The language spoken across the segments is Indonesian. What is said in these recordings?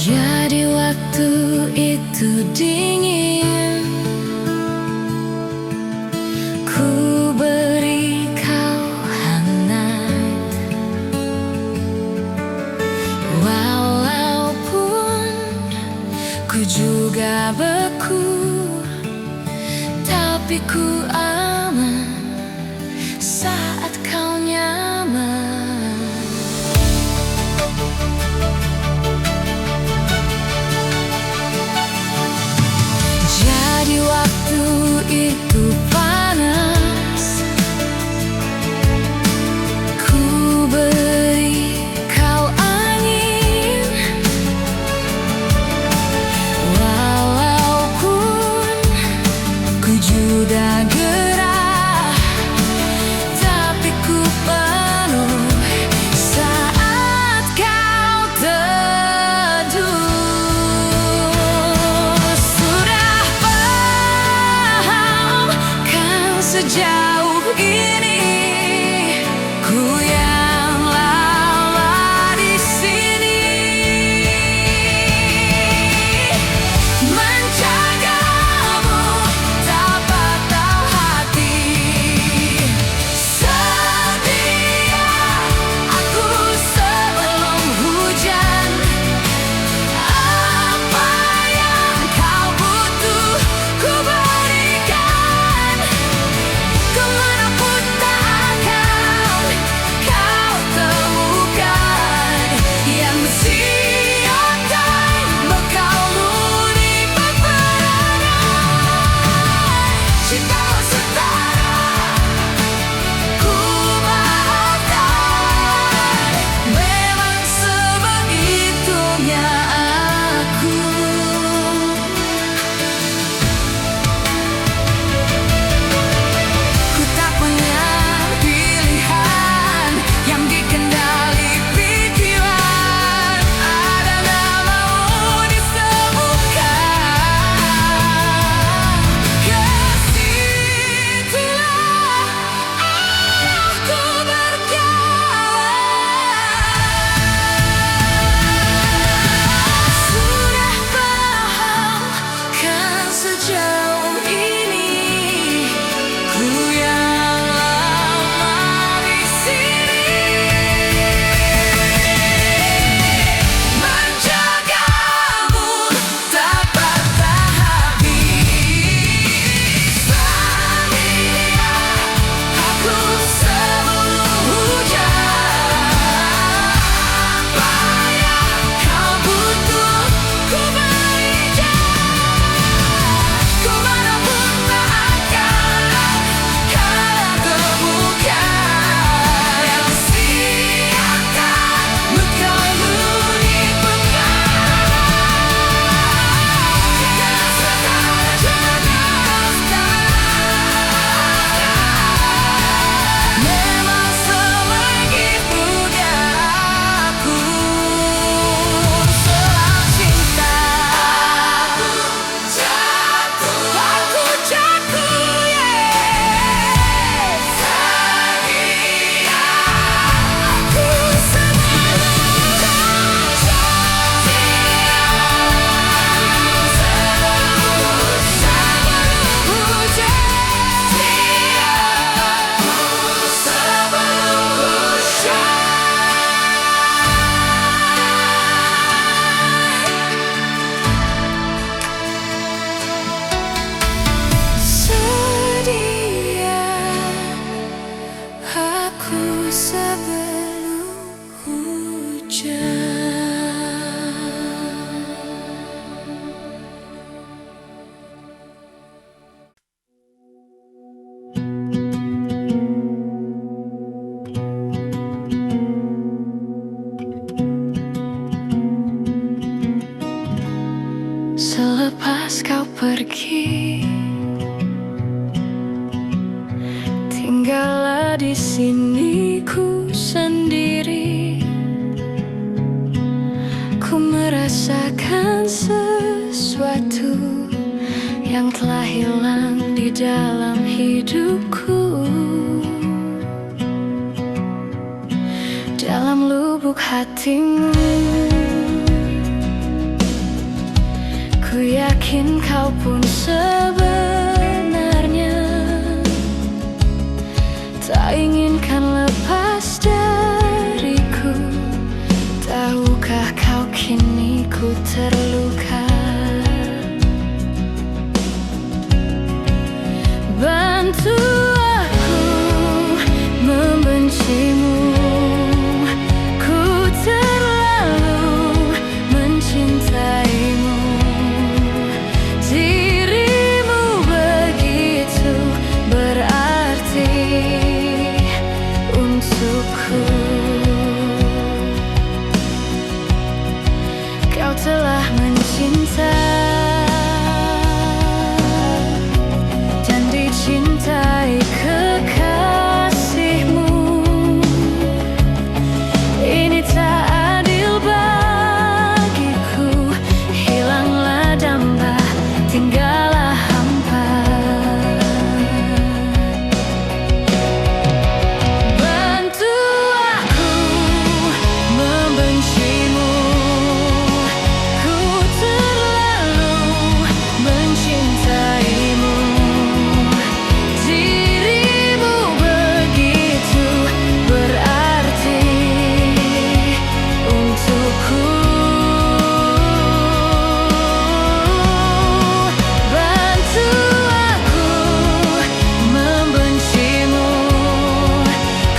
Jadi waktu itu dingin, ku beri kau hangat. Walaupun ku juga beku, tapi ku aman saat kau nyaman. Jadi waktu itu panas, ku beri kau angin. Walaupun ku juga gerah, tapi ku penuh saat kau teduh. Sudah paham kan sejauh ini ku yang lama di sini, menjagamu tak patah hati. Sedia aku sebelum hujan, apa yang kau butuh ku berikan. Kemanapun tak akan kau temukan yang siapkan bekalmu di peperangan. Cinta setara ku maafkan, memang sebegitunya aku. Ku tak punya pilihan yang dikendali pikiran. Ada namamu disebutkan, kesitulah aku berjalan. Sudah paham kan sejauh ini ku yang lama di sini, menjagamu tak patah hati. Sedia aku sebelum hujan, apa yang kau butuh ku berikan. Kemanapun tak akan kau temukan yang siapkan bekalmu di peperangan. Jika setara memang sebegitunya aku. Soal cinta aku jatuh, yeah. Sedia aku sebelum hujan. Selepas kau pergi, tinggallah di sini ku sendiri. Ku merasakan sesuatu yang telah hilang di dalam hidupku. Dalam lubuk hatimu Ku yakin kau pun sebenarnya tak inginkan lepas dariku. Tahukah kau kini ku terluka? Bantu aku membencimu. Ku terlalu mencintaimu. Dirimu begitu berarti untukku. Kau telah mencinta dan dicintai kekasihmu. Ini tak adil bagiku. Hilanglah damba, tinggallah hampa. Bantu aku membencimu. Ku terlalu mencintaimu. Dirimu begitu berarti untukku. Bantu aku membencimu.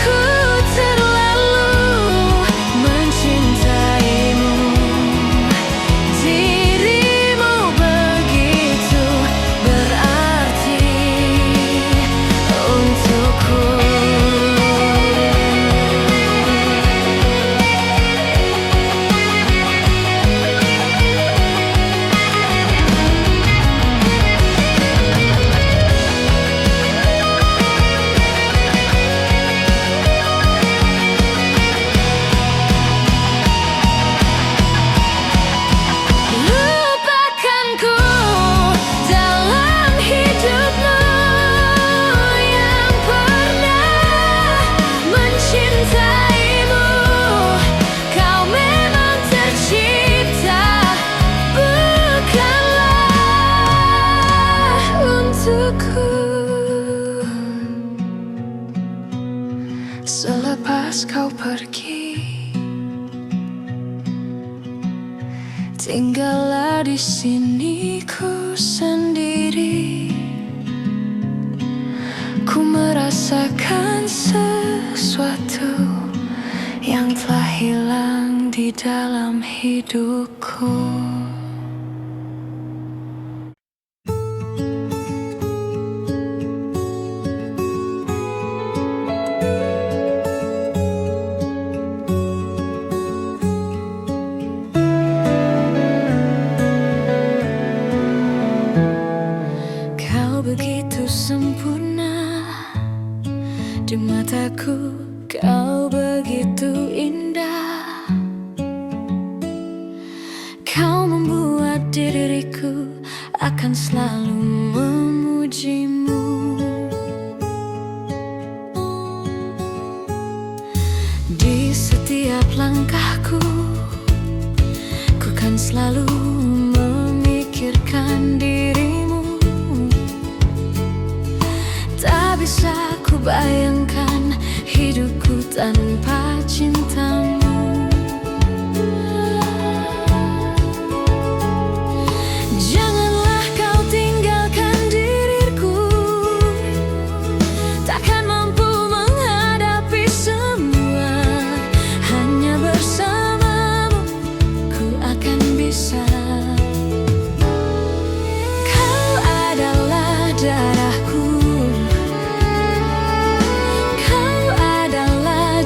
Ku terlalu mencintaimu. Dirimu begitu berarti untukku. Lupakanku dalam hidupmu yang pernah mencintaimu. Kau memang tercipta bukanlah untukku. Selepas kau pergi, tinggallah di sini ku sendiri. Ku merasakan sesuatu yang telah hilang di dalam hidupku. Kau begitu sempurna di mataku, kau begitu indah. Kau membuat diriku akan selalu memujimu. Di setiap langkahku, ku kan selalu memikirkan dirimu. Tak bisa ku bayangkan hidupku tanpa cintamu. Janganlah kau tinggalkan diriku. Takkan mampu menghadapi semua. Hanya bersamamu ku akan bisa. Kau adalah darahku. Kau adalah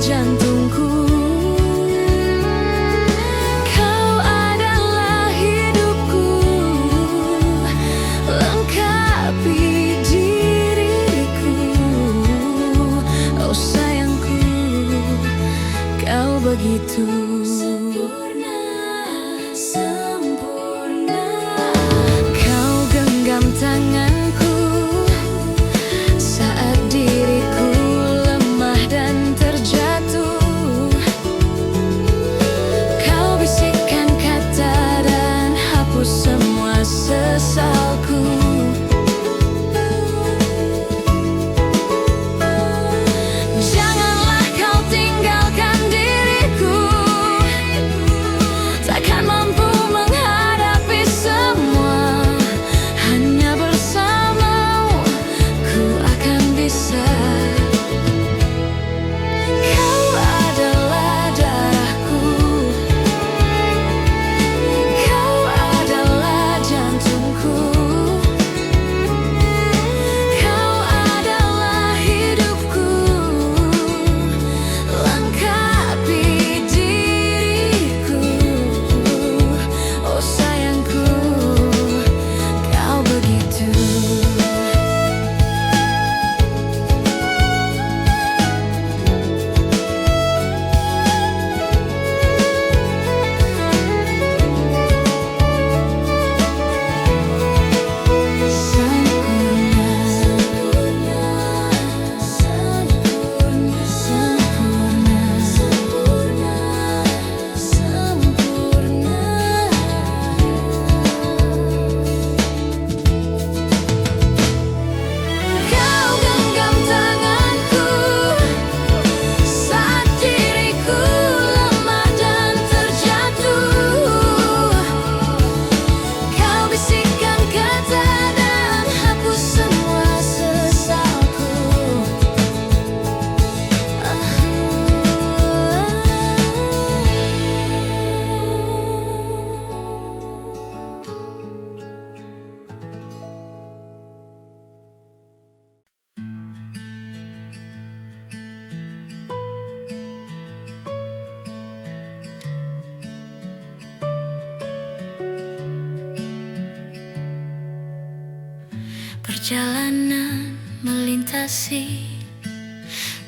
perjalanan melintasi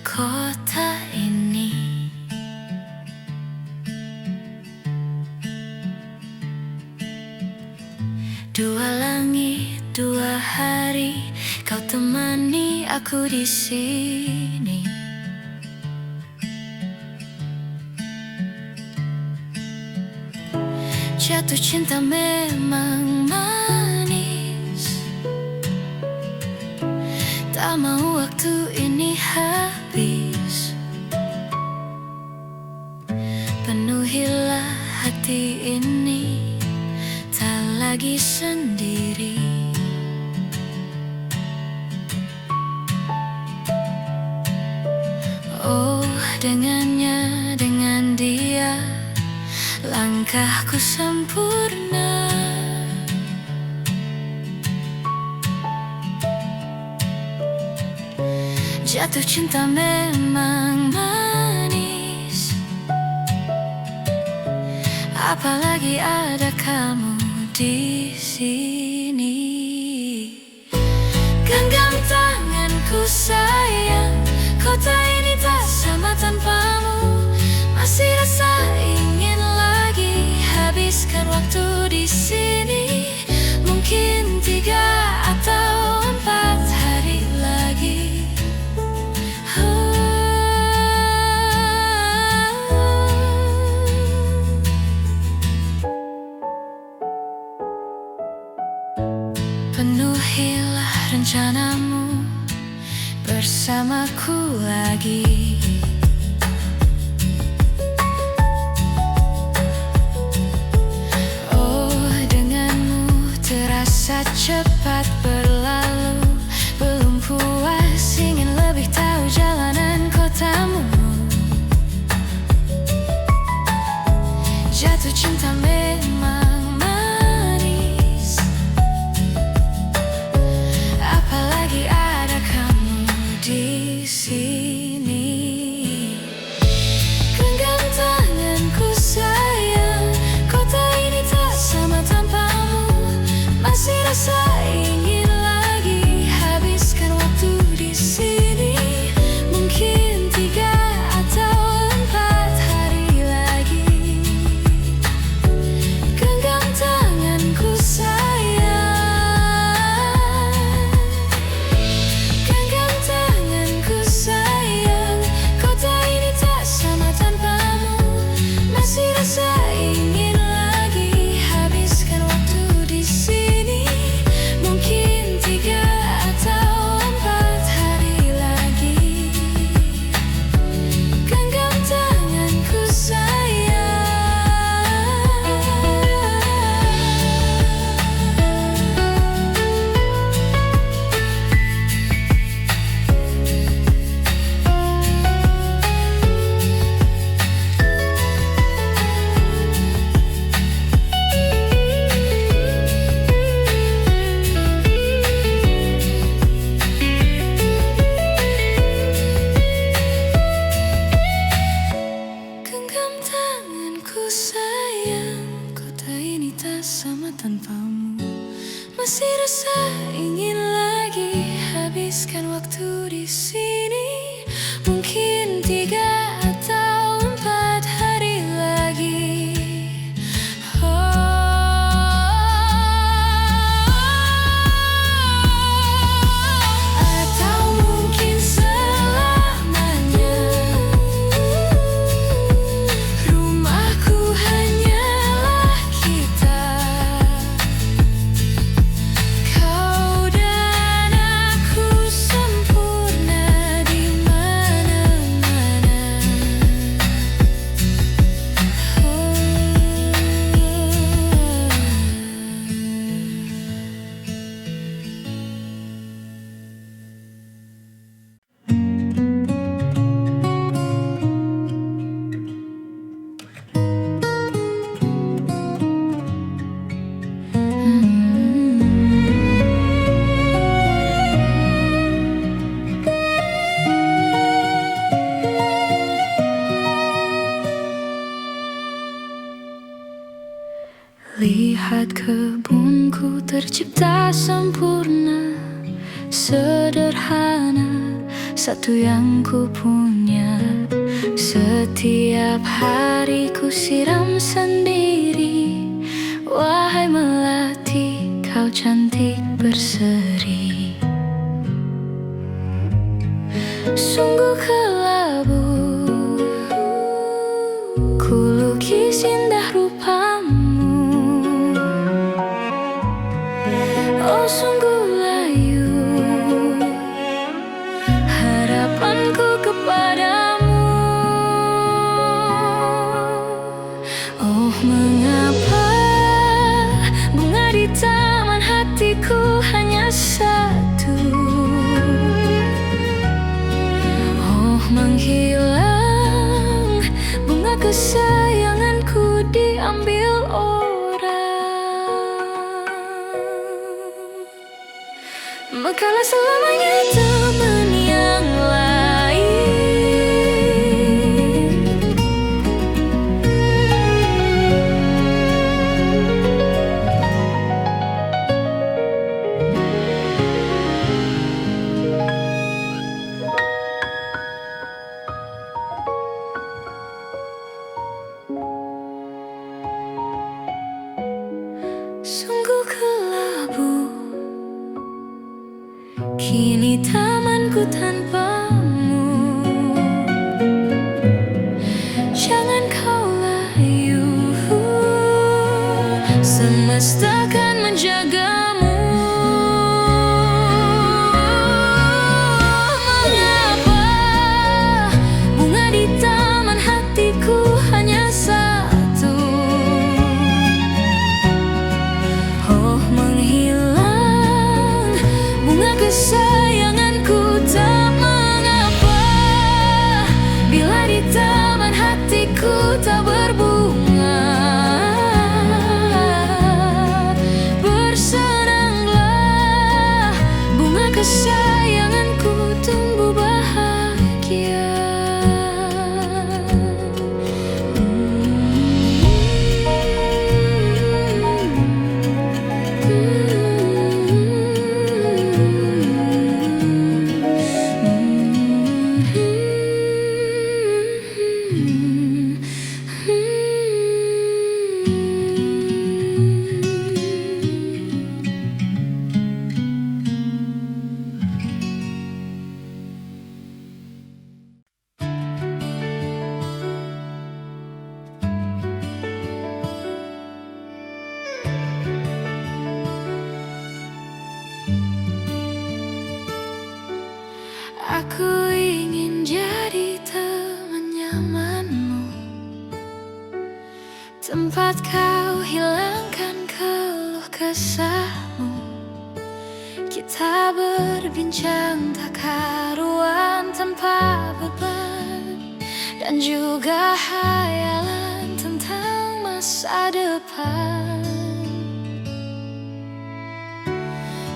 kota ini. Dua langit, dua hari, kau temani aku di sini. Jatuh cinta memang manis, tak mau waktu ini habis. Penuhilah hati ini, tak lagi sendiri. Oh, dengannya, dengan dia, langkahku sempurna. Jatuh cinta memang manis, apalagi ada kamu di sini. Genggam tanganku sayang, kota ini tak sama tanpamu. Masih rasa ingin lagi habiskan waktu di sini. Mungkin 3 atau 4 hari lagi. Penuhilah rencanamu bersamaku lagi. Oh, denganmu terasa cepat berlalu. Belum puas, ingin lebih tahu jalanan kotamu. Jatuh cinta memang manis, apalagi ada kamu di sini. Genggam tanganku sayang, kota ini tak sama tanpamu. Masih rasa ingin lagi habiskan waktu di sini. Mungkin 3 atau 4 hari lagi. Genggam tanganku sayang, genggam tanganku sayang, kota ini tak sama tanpamu. Masih rasa ingin lagi habiskan waktu di sini. Mungkin 3 atau 4 hari lagi. Genggam tanganku sayang. Genggam tanganku sayang, kota ini tak sama tanpamu. Masih rasa ingin lagi habiskan waktu di sini. Mungkin 3 atau 4 hari lagi. Atau mungkin selamanya. Rumahku hanyalah kita, kau dan aku sempurna di mana-mana. Lihat kebunku tercipta sempurna sederhana, satu yang ku punya. Setiap hari ku siram sendiri. Wahai melati, kau cantik berseri. Sungguh kelabu ku lukis indah rupamu. Oh sungguh layu harapanku kepadamu. Oh mengapa bunga di taman hatiku hanya satu. Oh menghilang bunga kesayanganku diambil orang. Mekalah selamanya teman yang lain. Sungguh kelabu kini tamanku tanpamu. Jangan kau layu, semesta akan menjagamu. Mengapa bunga di taman hatiku hanya satu. Oh menghilang bunga kesayanganku tak mengapa. Bila di taman hatiku tak berbunga, bersenanglah bunga kesayanganku tumbuh bahagia. Aku ingin jadi teman nyamanmu, tempat kau hilangkan keluh kesahmu. Kita berbincang tak karuan tanpa beban, dan juga hayalan tentang masa depan.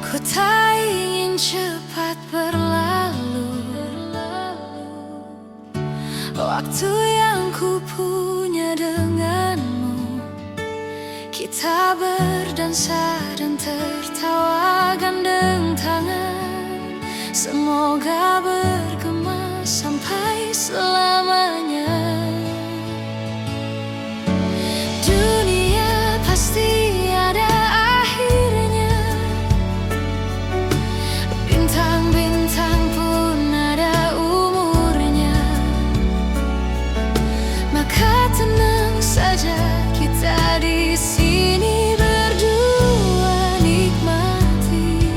Ku tak ingin cepat berlalu waktu yang ku punya denganmu. Kita berdansa dan tertawa gandeng tangan. Semoga bergema sampai selamanya. Dunia pasti ada akhirnya. Bintang-bintang pun ada umurnya. Maka tenang saja kita di sini berdua nikmati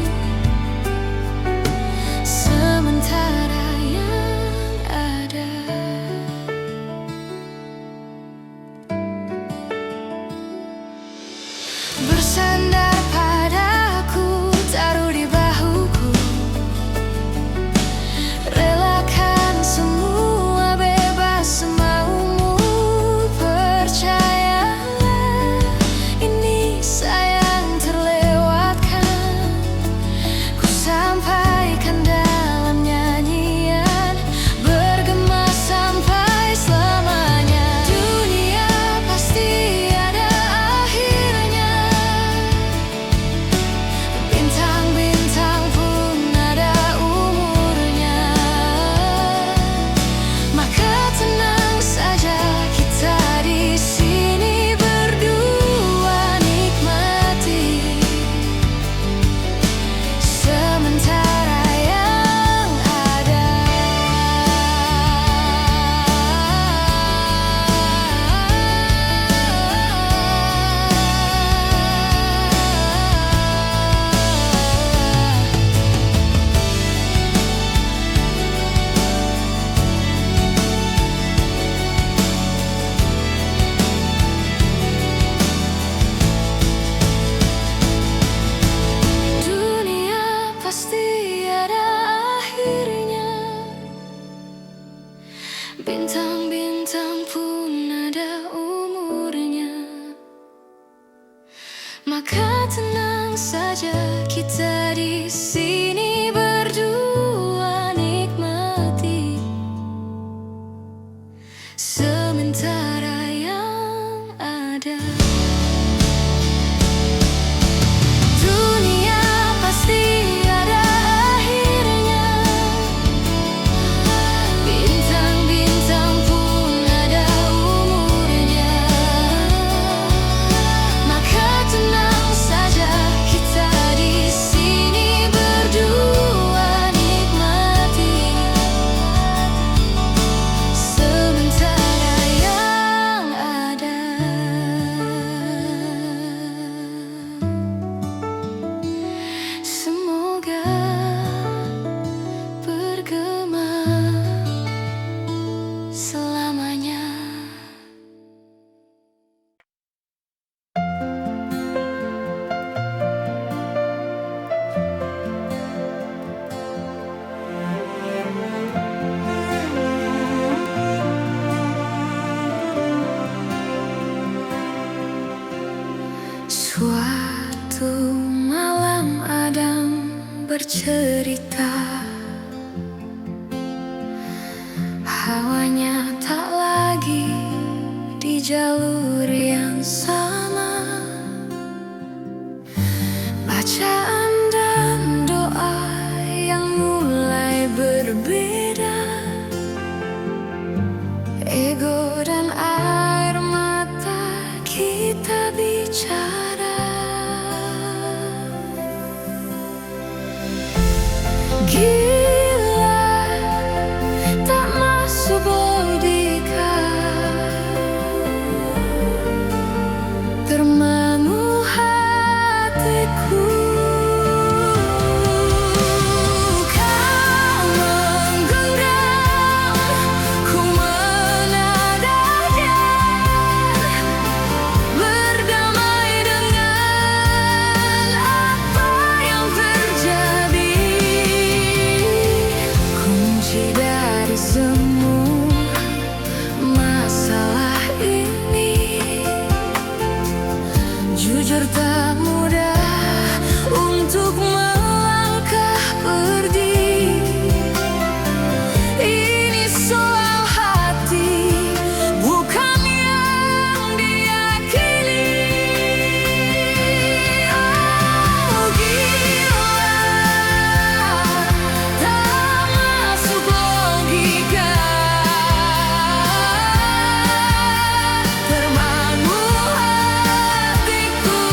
sementara yang ada. maka tenang saja kita di sini berdua nikmati sementara yang ada. Dunia pasti ada akhirnya, bintang-bintang pun ada umurnya. Maka tenang saja kita di sini berdua nikmati sementara yang ada. Semoga bergema selamanya. Suatu malam Adam bercerita, hawanya tak lagi di jalur yang sama. Bacaan dan doa yang mulai berbeda, ego dan air mata kita bicara. Gila, tak masuk logika, termangu hatiku. Kau menggenggam, ku menadanya, berdamai dengan apa yang terjadi. Kunci dari semua masalah ini, jujur tak mudah untuk melangkah pergi. Ini soal hati, bukan yang diyakini. Oh gila, tak masuk logika, termangu hatiku.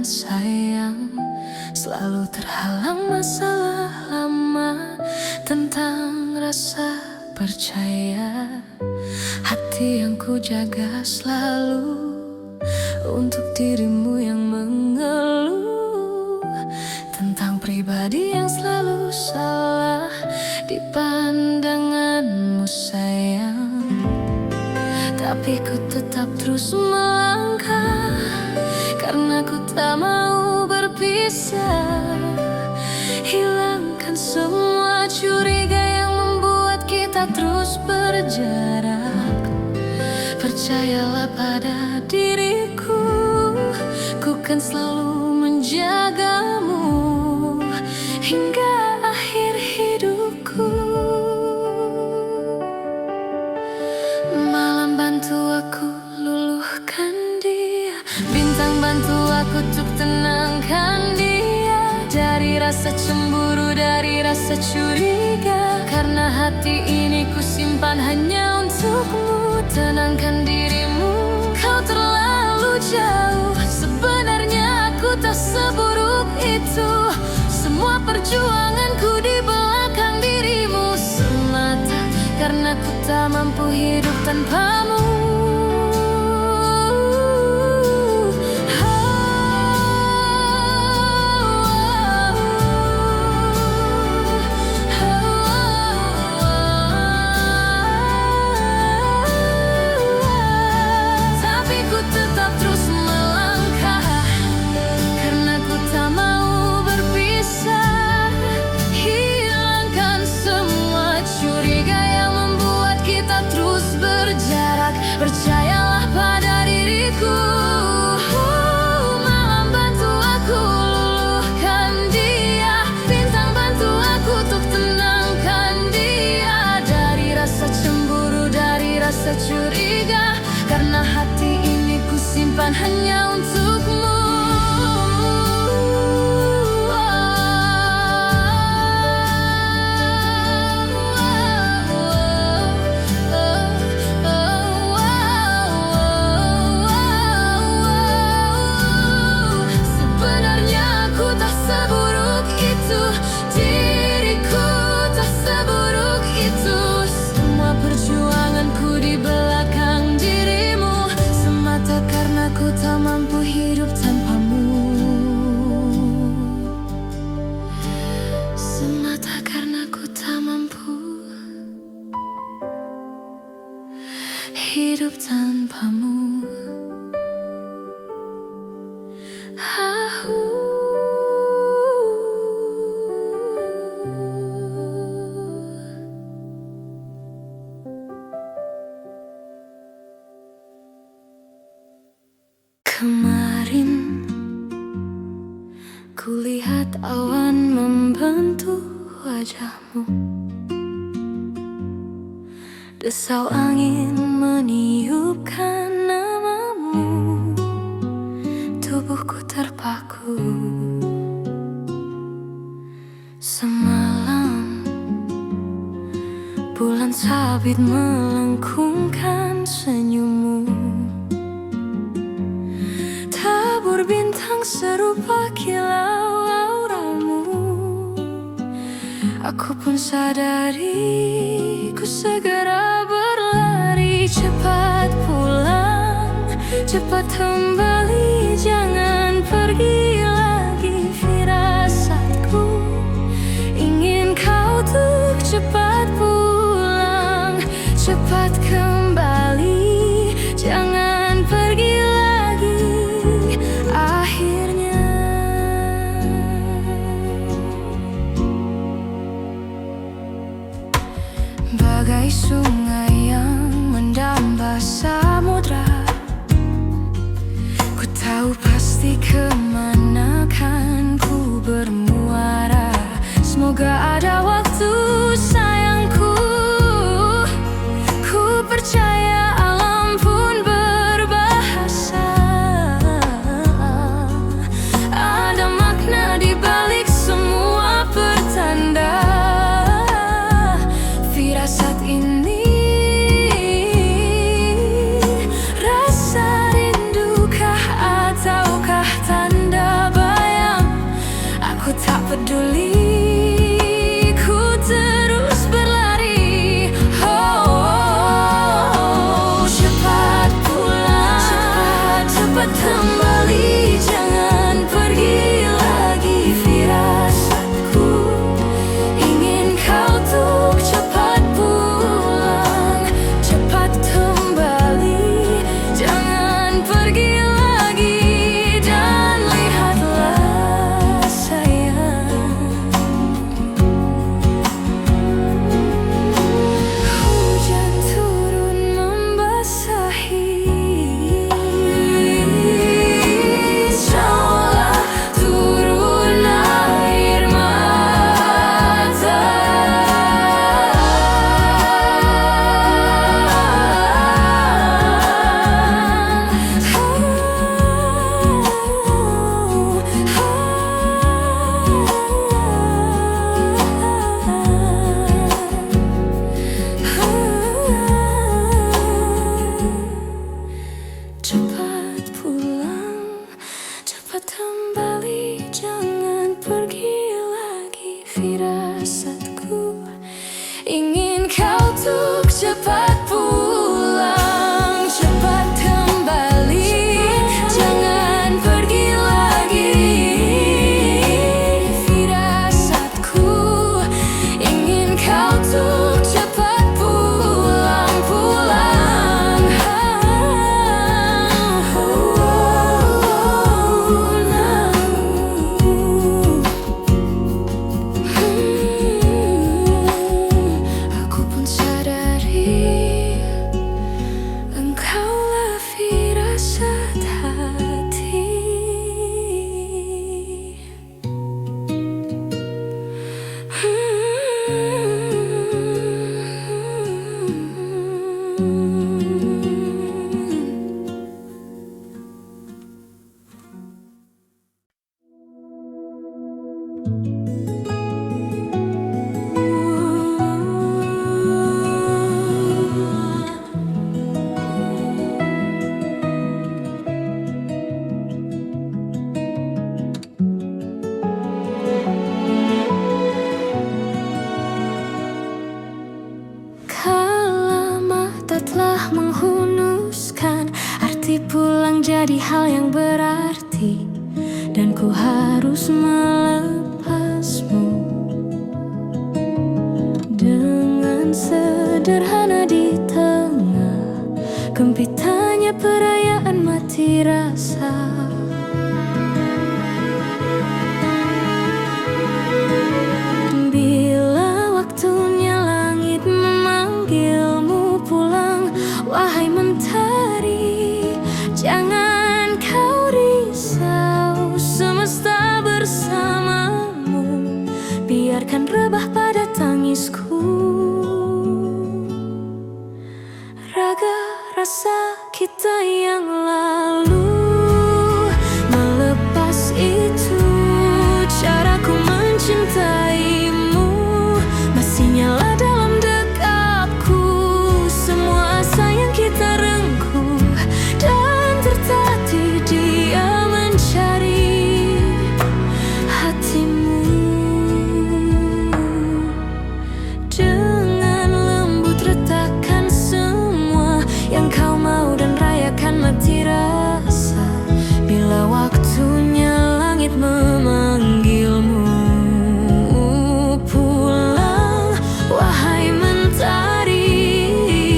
sayang, selalu terhalang masalah lama. Tentang rasa percaya, hati yang ku jaga selalu untuk dirimu yang mengeluh. Tentang pribadi yang selalu salah di pandanganmu sayang, tapi ku tetap terus melangkah, karena ku tak mau berpisah. Hilangkan semua curiga yang membuat kita terus berjarak. Percayalah pada diriku, ku kan selalu menjagamu hingga akhir hidupku. Malam bantu aku luluhkan dia, bintang bantu aku untuk tenangkan dia. Dari rasa cemburu, dari rasa curiga, karena hati ini ku simpan hanya untukmu. Tenangkan dirimu, kau terlalu jauh. Sebenarnya aku tak seburuk itu. Semua perjuanganku di belakang dirimu, semata karena ku tak mampu hidup tanpamu. Percayalah pada diriku, malam bantu aku luluhkan dia, bintang bantu aku untuk tenangkan dia. Dari rasa cemburu, dari rasa curiga, karena hati ini ku simpan hanya untukmu. Hidup tanpamu. Kemarin kulihat awan membentuk wajahmu, desau angin meniupkan namamu. Tubuhku terpaku. Semalam bulan sabit melengkungkan senyummu. Tabur bintang serupa kilau auramu. Aku pun sadari, ku segera berlari. Cepat pulang, cepat kembali, jangan pergi lagi. Firasatku ingin kau tuh cepat pulang, cepat kembali, jangan pergi lagi. Akhirnya bagai sungai yang mendamba samudra, ku tahu pasti kemana kan ku bermuara. Semoga ada waktu sayangku, ku percaya alam pun berbahasa. Ada makna di balik semua pertanda. Firasat ini, rasa rindukah ataukah tanda? firasatku. Ingin kau untuk cepat pulang, cepat kembali, jangan pergi lagi. Firasatku, ingin kau untuk cepat pulang, pulang. Aku pun sadari engkaulah firasat hati. Kala mata telah menghunuskan, arti pulang jadi hal yang berarti, dan ku harus melepasmu. Dengan sederhana di tengah kempitannya perayaan mati rasa. Bila waktunya langit memanggilmu pulang, wahai mentari, jangan kau risau, semesta bersamamu, biarkan rebah pada tangisku. Raga rasa kita yang lalu, melepas itu caraku mencintaimu, masih nyala dalam dekapku. Semua asa yang kita rengkuh dan tertatih, dia mencari hatimu. Dengan lembut retakan semua yang kau mau dan rayakan mati rasa. Bila waktunya langit memanggilmu pulang, wahai mentari,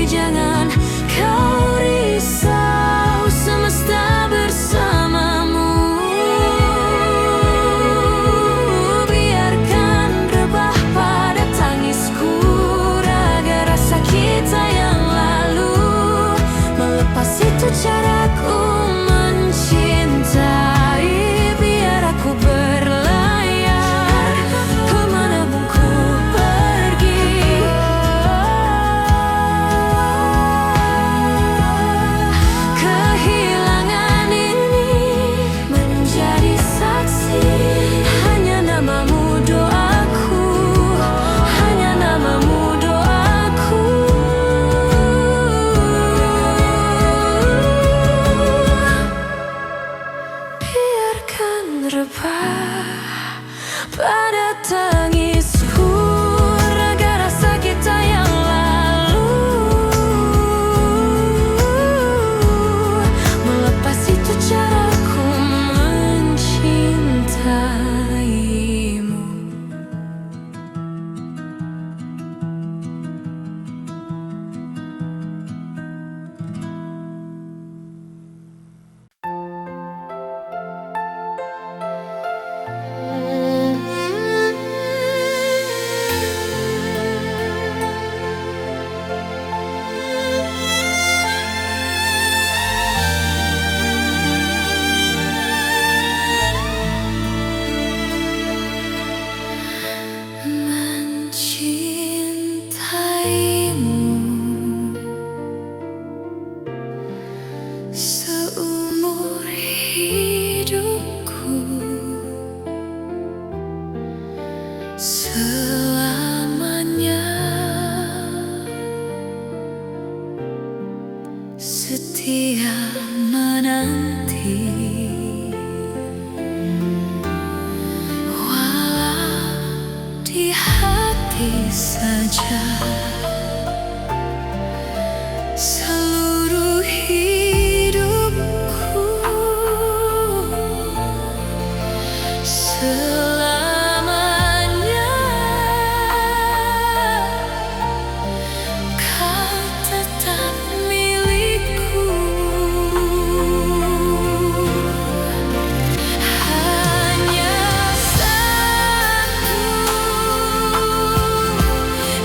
jangan kau risau, semesta bersamamu, biarkan rebah pada tangisku. Raga rasa kita yang lalu, melepas itu caraku mencintai, biar aku berlayar kemanapun ku pergi. Kehilangan ini menjadi saksi, hanya namamu doaku, hanya namamu doaku. Biarkan rebah pada tangisku. Raga rasa kita yang lalu, melepas itu caraku mencintaimu. Mencintaimu seumur hidupku, selamanya setia menanti. Walau di hati saja. Seluruh hidupku selamanya kau tetap milikku. Hanya satu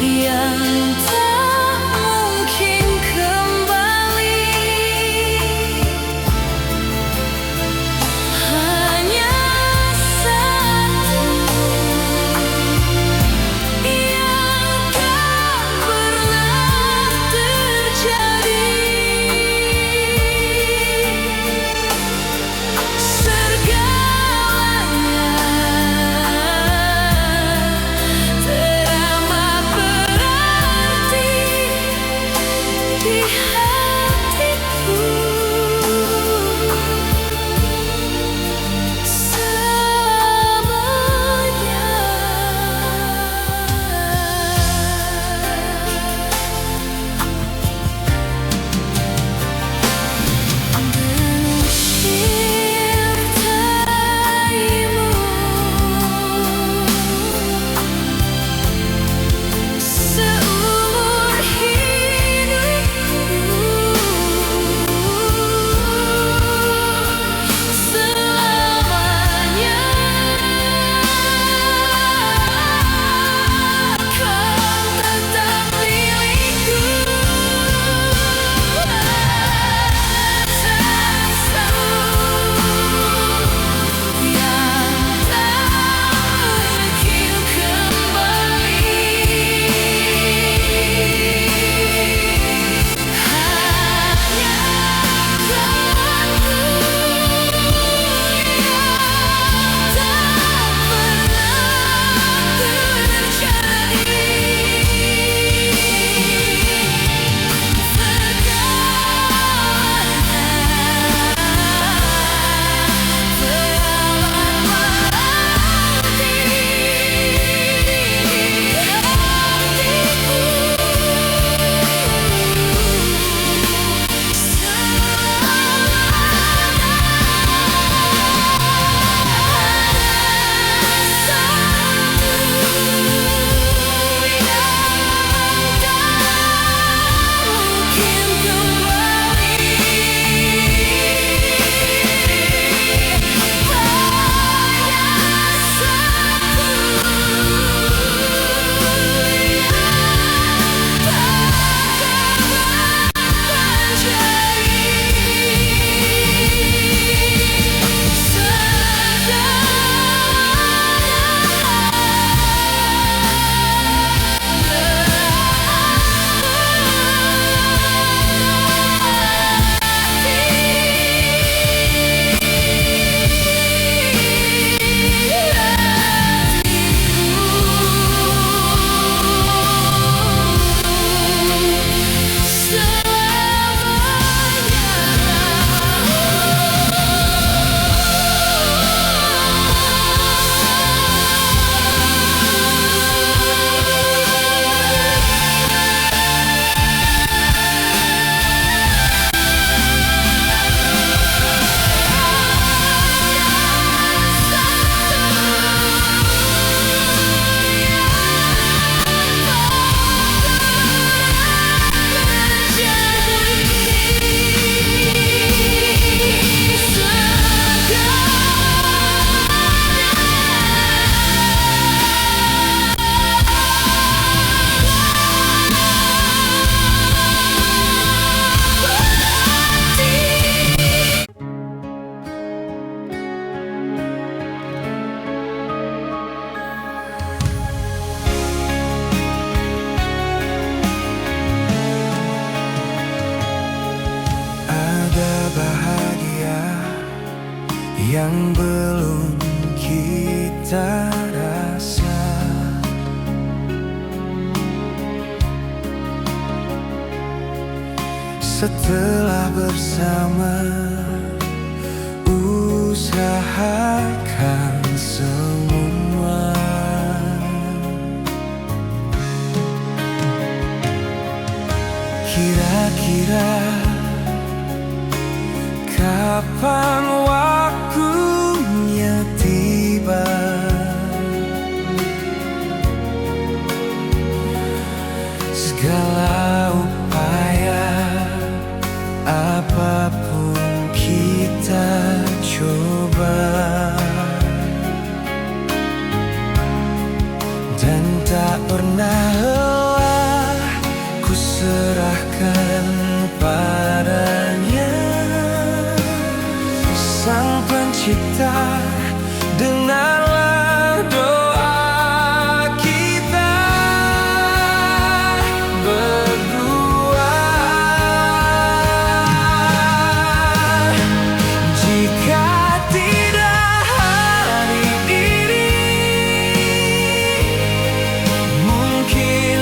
yang tak mungkin kembali, hanya satu yang tak pernah terjadi. Segalanya teramat berarti di hatiku. Selamanya. Mencintaimu seumur hidupku, selamanya kau tetap milikku. Satu yang tak mungkin kembali, hanya Tuhanku yang tak pernah terjadi. yang belum kita rasa. Setelah bersama usahakan semua kira kapan waktunya tiba. Segala upaya, apapun kita coba, dan tak pernah lelah ku serahkan padanya. Sang Pencipta, dengarlah doa kita berdua. Jika tidak hari ini, mungkin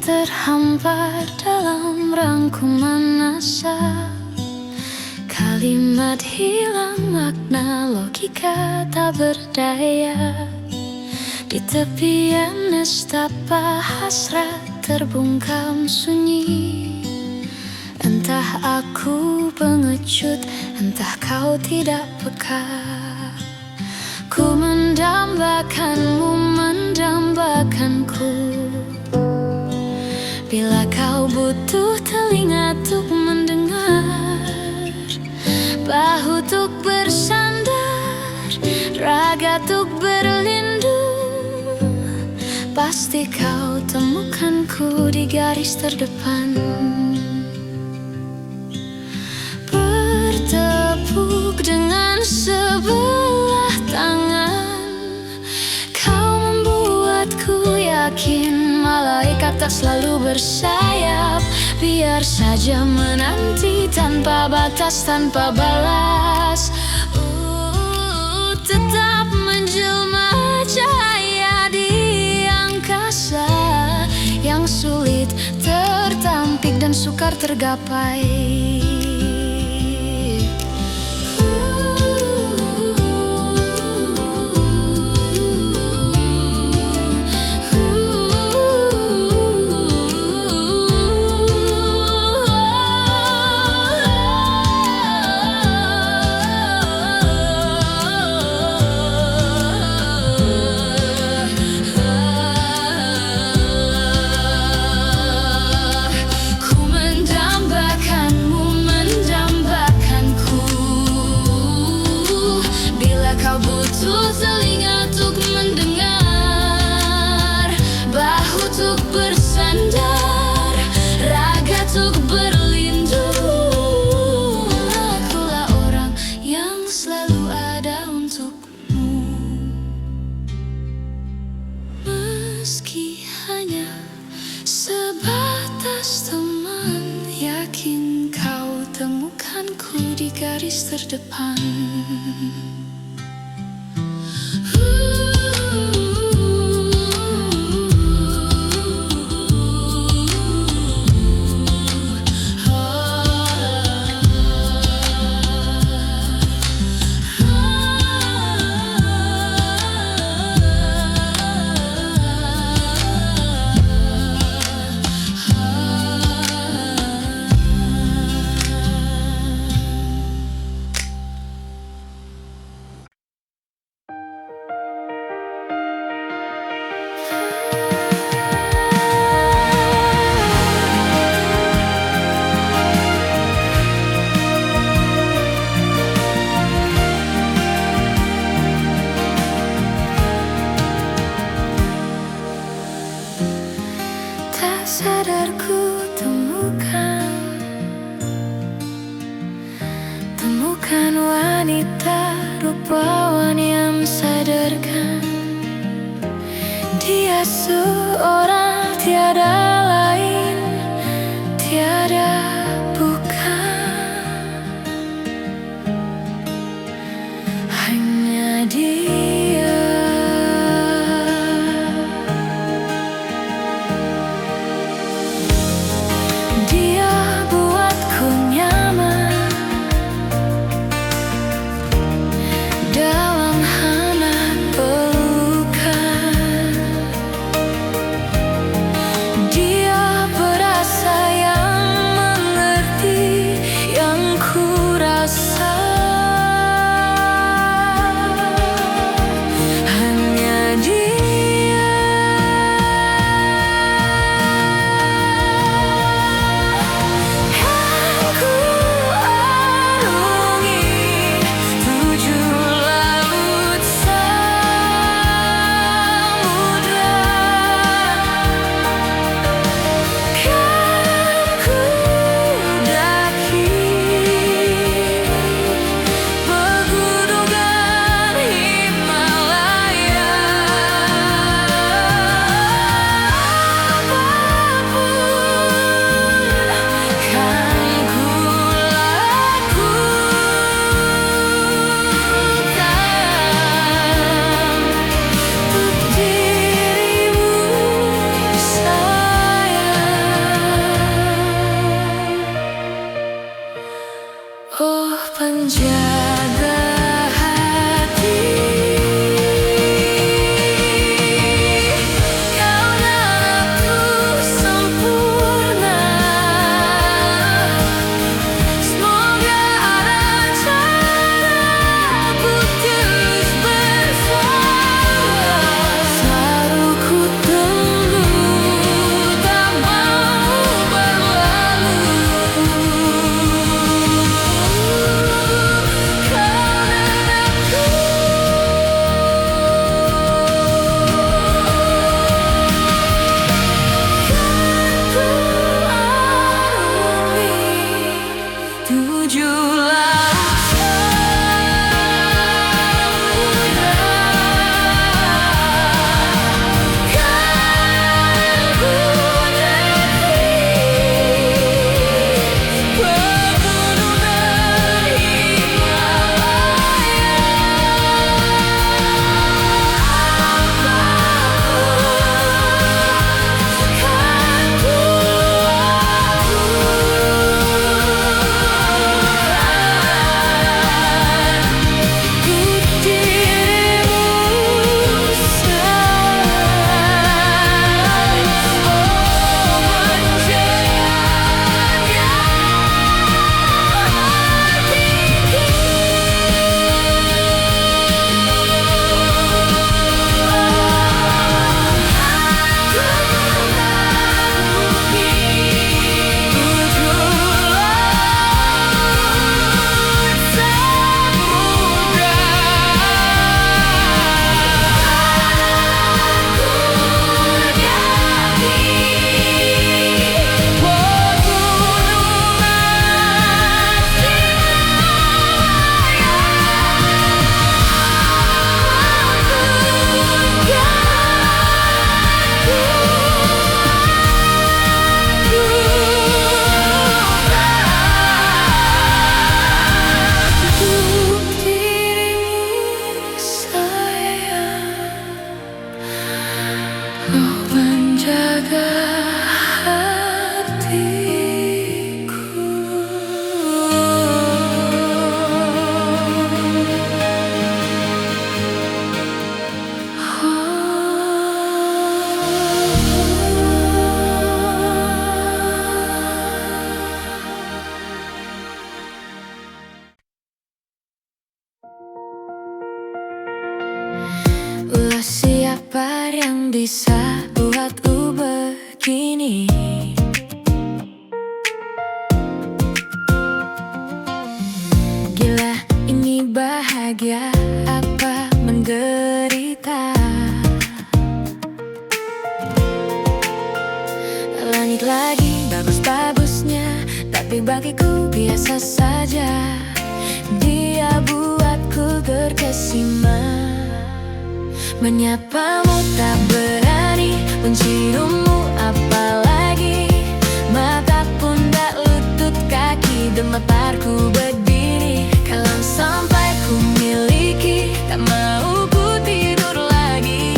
terhampar dalam rangkuman asa. Kalimat hilang makna, logika tak berdaya. Di tepian nestapa hasrat terbungkam sunyi. Entah aku pengecut, entah kau tidak peka. Ku mendambakanmu, mendambakanku. Bila kau butuh telinga untuk mendengar, bahu untuk bersandar, raga untuk berlindung, pasti kau temukanku di garis terdepan. Bertepuk dengan sebelah tangan, kau membuatku yakin malaikat tak selalu bersayap. Biar saja menanti tanpa batas, tanpa balas. Tetap menjelma cahaya di angkasa yang sulit tertampik dan sukar tergapai. Telinga untuk mendengar, bahu untuk bersandar, raga untuk berlindung. Akulah orang yang selalu ada untukmu, meski hanya sebatas teman. Yakin kau temukanku di garis terdepan. Sadarku temukan wanita rupawan yang sadarkan. Dia seorang tiada lain, tiada bukan, hanya dia. jaga hatiku. Ulah siapa yang bisa buatku begini. Gila, ini bahagia apa menderita? Langit lagi bagus-bagusnya, tapi bagiku biasa saja. Dia buatku terkesima. Menyapamu tak berani, menciummu apalagi. Mata pun tak lutut, kaki gemetarku berdiri. Kalau sampai ku miliki, tak mau ku tidur lagi.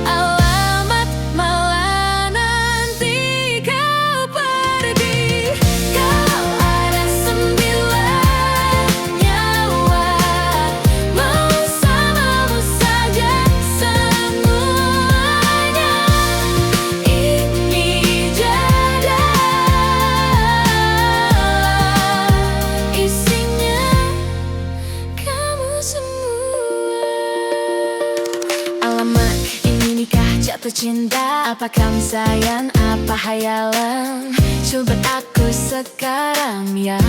Alamat malah nanti kau pergi. Kau ada 9 nyawa, mau samamu saja semuanya. Ini jadah, isinya kamu semua. Alamak, ini nikah jatuh cinta. Apa kamu sayang, apa hayalan? Coba aku sekarang ya.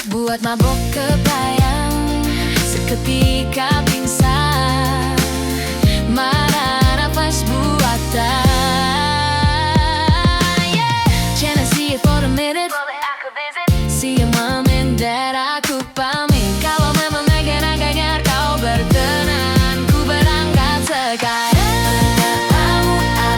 Buat mabok kebayang, seketika pingsan. Mana nafas buatan. Can I see you for a minute? Boleh aku visit? See you mom and dad, aku pamit. Kalau memang agak-agaknya kau berkenan, ku berangkat sekarang. Kamu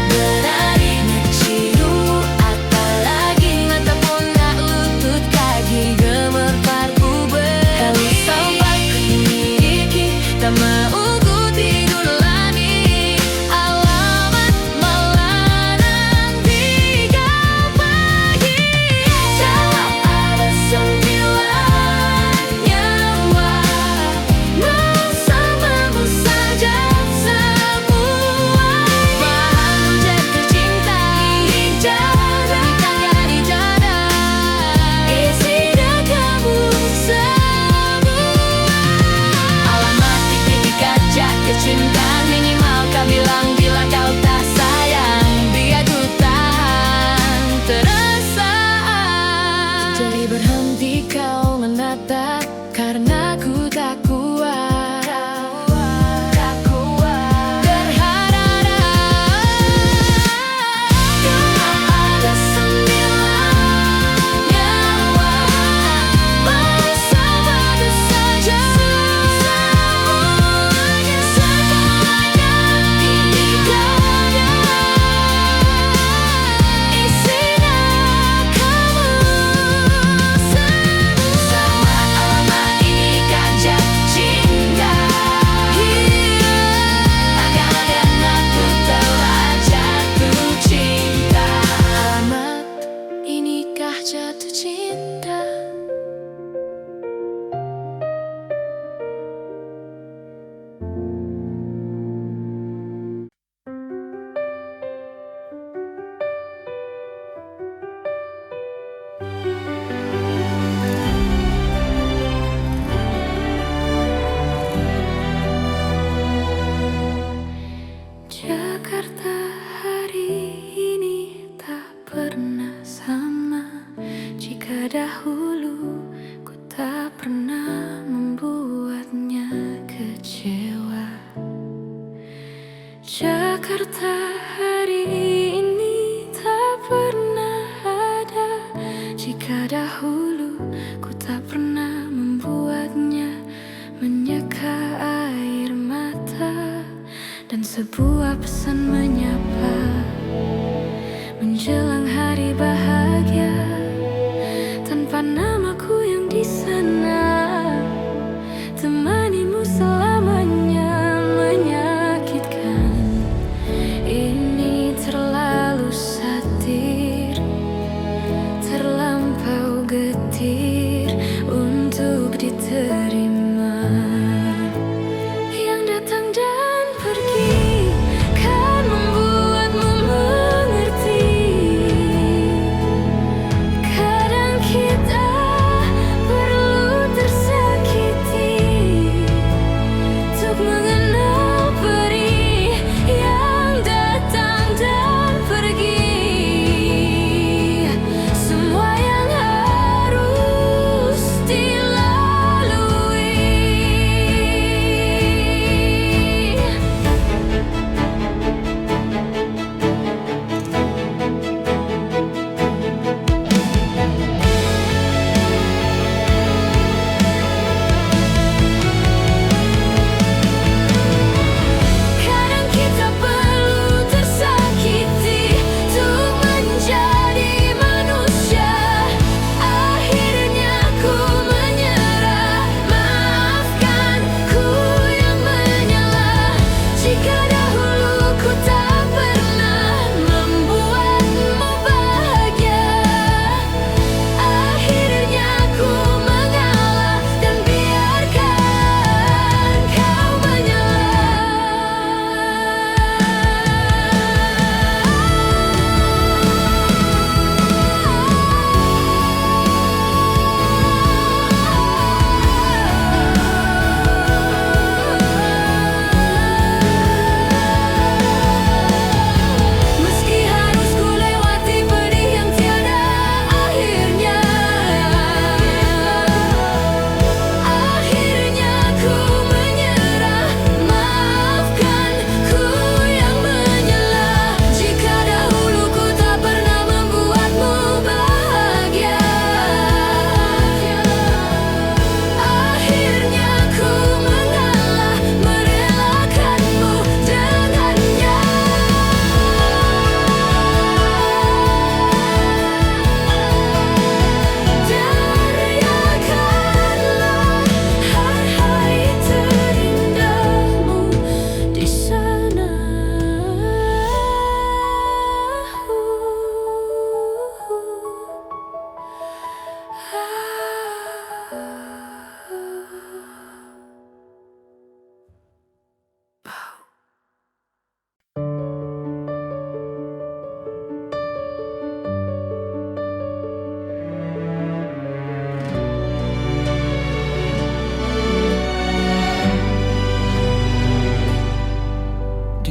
berani, menciummu apalagi. Mata pun tak lutut, kaki gemetarku berdiri. Kalau sampai ku miliki, tak mau ku tidur lagi. Alamat malah nanti kau pergi. Kalau ada 9 nyawa, mau samamu saja semua. Bahagia jatuh cinta, jadah, di jadah, isinya kamu semua. Alamat titik kaca kecintaan, minimal kau bilang bila kau tak sayang. Biar ku tahan terasa. Jadi berhenti kau menatap, karena ku tak kuat. Berharap ada 9 nyawa, mau samamu saja semuanya. Ini jadah, isinya kamu semua. Sama alamat ini kan jatuh cinta. Agak-agak aku telah jatuh cinta. Alamat inikah jatuh cinta? Jakarta hari ini tak pernah sama. Jika dahulu ku tak pernah membuatnya kecewa. Jakarta hari ini tak pernah ada. Jika dahulu ku tak pernah membuatnya menyeka air mata. Dan sebuah pesan menyapa menjelang hari bahagia, tanpa namaku yang di sana. Temanimu selamanya menyakitkan. Ini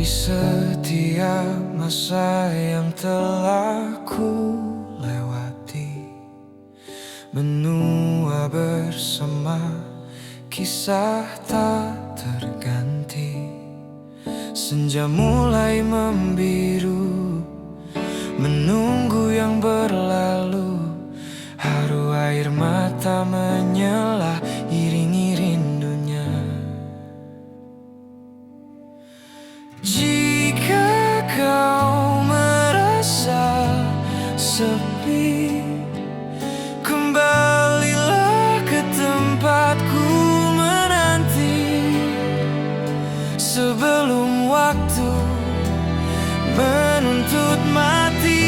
setiap masa yang telah ku lewati, menua bersama kisah tak terganti. Senja mulai membiru, menunggu yang berlalu. Haru air mata menyela, iringi rindunya. Jika kau merasa sepi, kembalilah ke tempatku menanti. Sebelum waktu menuntut mati,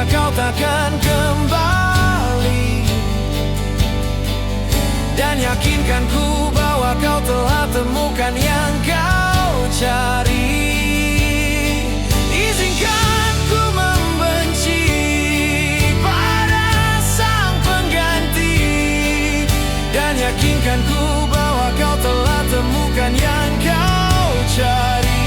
kau takkan kembali, dan yakinkan ku bahwa kau telah temukan yang kau cari. Izinkan ku membenci pada sang pengganti, dan yakinkan ku bahwa kau telah temukan yang kau cari.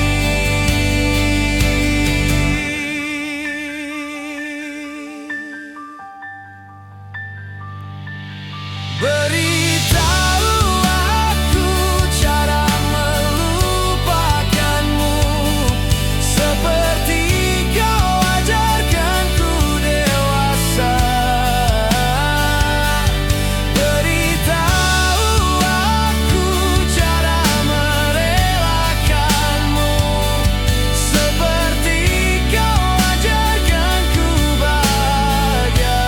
Beritahu aku cara melupakanmu, seperti kau ajarkanku dewasa. Beritahu aku cara merelakanmu, seperti kau ajarkanku bahagia.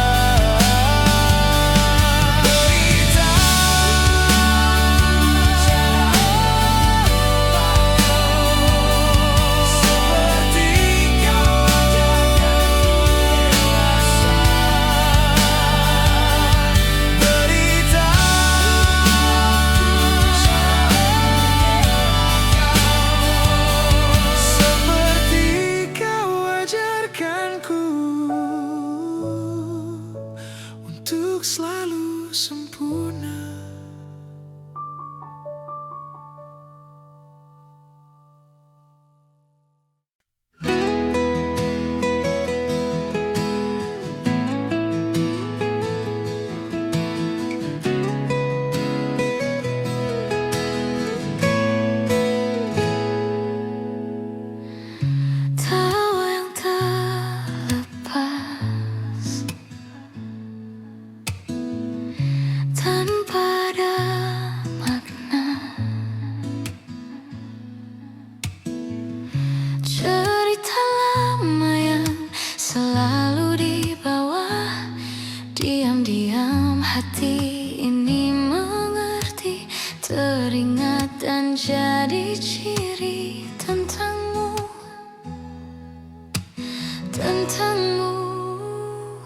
Untuk selalu sempurna. Tawa yang tak lepas, tanpa ada makna. Cerita lama yang selalu dibawa, diam-diam hati ini mengerti, teringat dan jadi ciri tentangmu, tentangmu.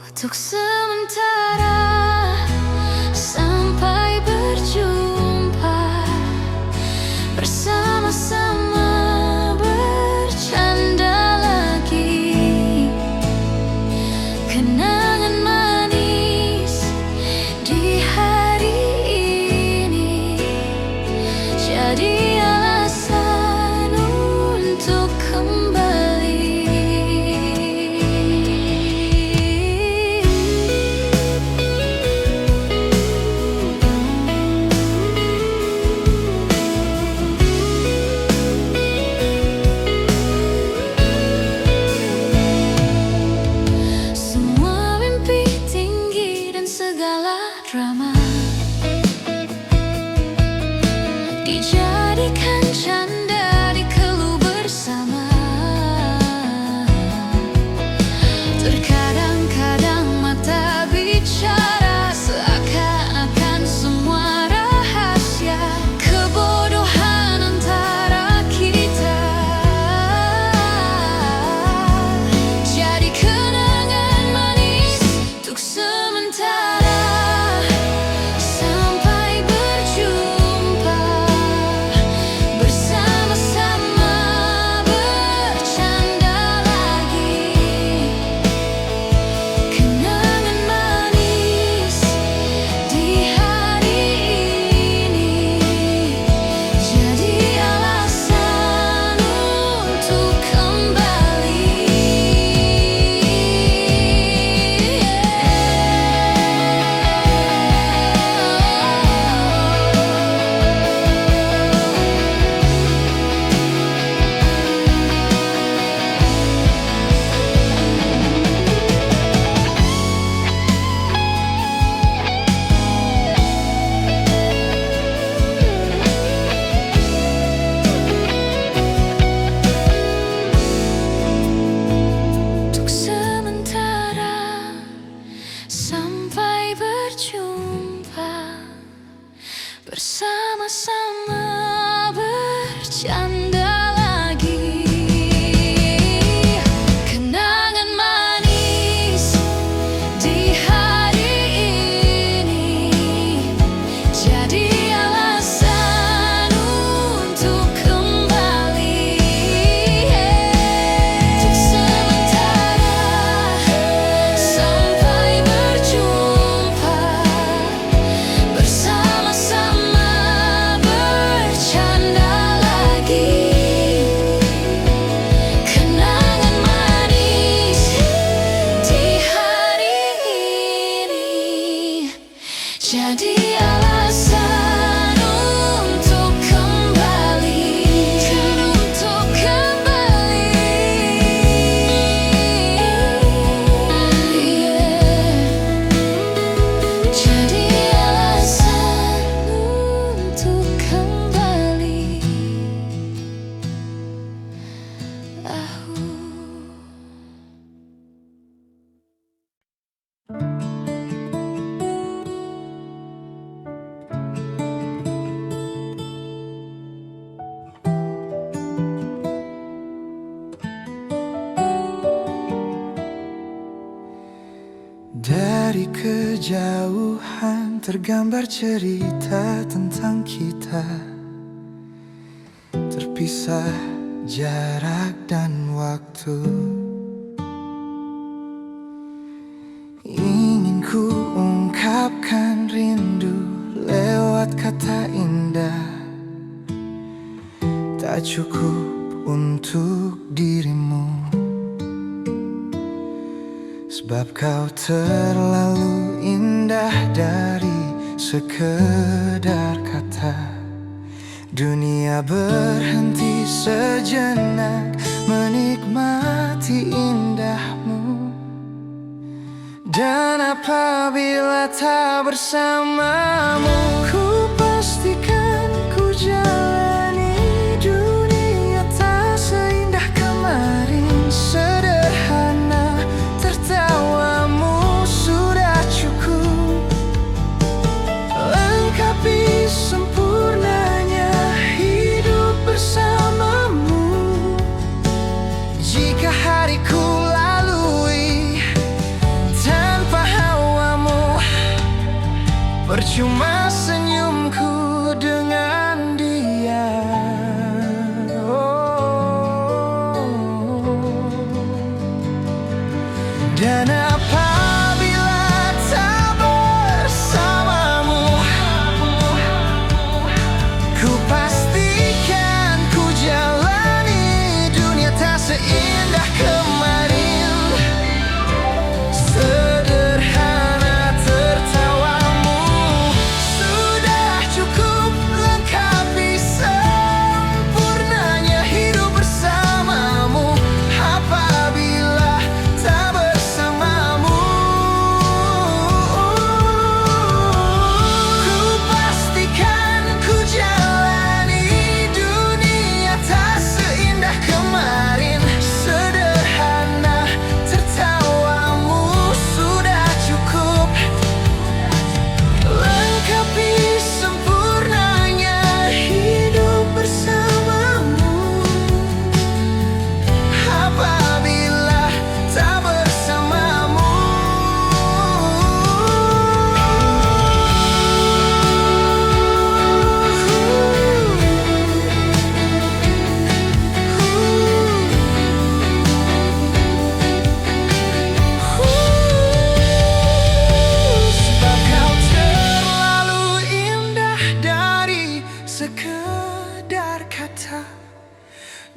Untuk sementara, sampai berjumpa, bersama-sama bercanda lagi. Kenangan manis di hari ini jadi alasan untuk kembali. Semua mimpi tinggi dan segala drama dijadikan canda, dikeluh bersama. Terkadang-kadang mata bicara, seakan-akan semua rahasia bersama-sama bercanda lagi. Kenangan manis di hari ini jadi alasan untuk kembali. Untuk sementara sampai berjumpa, bersama-sama bercanda lagi. Kenangan manis di hari ini jadi alasan untuk kembali, untuk kembali. Jadi alasan untuk kembali. Dari kejauhan tergambar cerita tentang kita, terpisah jarak dan waktu. Ingin ku ungkapkan rindu lewat kata indah, tak cukup untuk dirimu. Sebab kau terlalu indah dari sekedar kata. Dunia berhenti sejenak menikmati indahmu. Dan apabila tak bersamamu, ku pastikan ku jalani dunia tak seindah kemarin. Sederhana, tertawamu sudah cukup lengkapi sempurnanya hidup bersamamu. Jika hariku lalui tanpa hawamu, percuma senyumku dengan dia. Dan apabila tak bersamamu, ku pastikan ku jalani dunia tak seindah kemarin. Sederhana, tertawamu sudah cukup lengkapi sempurnanya hidup bersamamu. Apabila tak bersamamu, ku pastikan ku jalani dunia tak seindah kemarin. Sederhana, tertawamu sudah cukup lengkapi sempurnanya hidup bersamamu. Apabila tak bersamamu, sebab kau terlalu indah dari sekedar kata.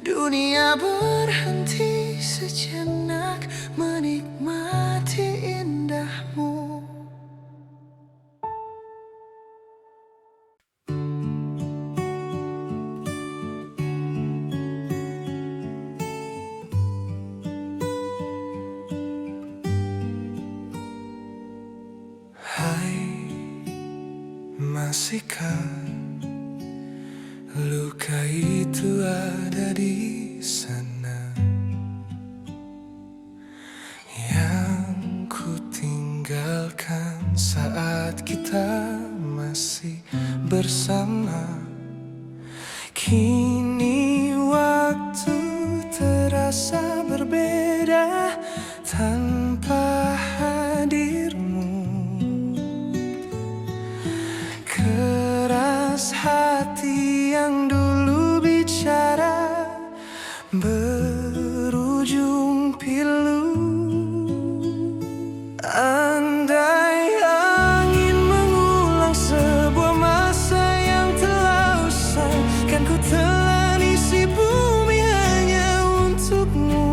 Dunia berhenti sejenak menikmati indahmu. Hai, masihkah luka itu ada di sana yang ku tinggalkan saat kita masih bersama. Kini waktu terasa berbeda tanpa hadirmu. Keras hati yang dulu bicara berujung pilu. Andai angin mengulang sebuah masa yang telah usai, kan ku telan isi bumi hanya untukmu.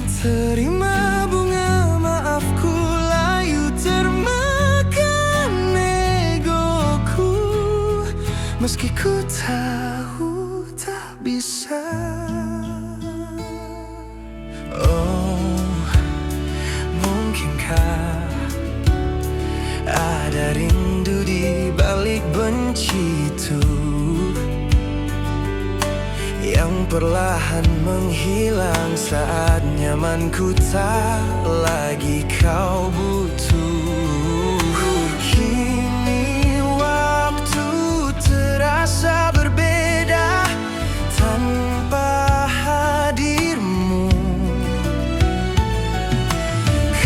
Terima bunga maafku, layu termakan egoku, meski ku tahu tak bisa. Ada rindu di balik benci itu yang perlahan menghilang saat nyamanku tak lagi kau butuh. Kini waktu terasa berbeda tanpa hadirmu.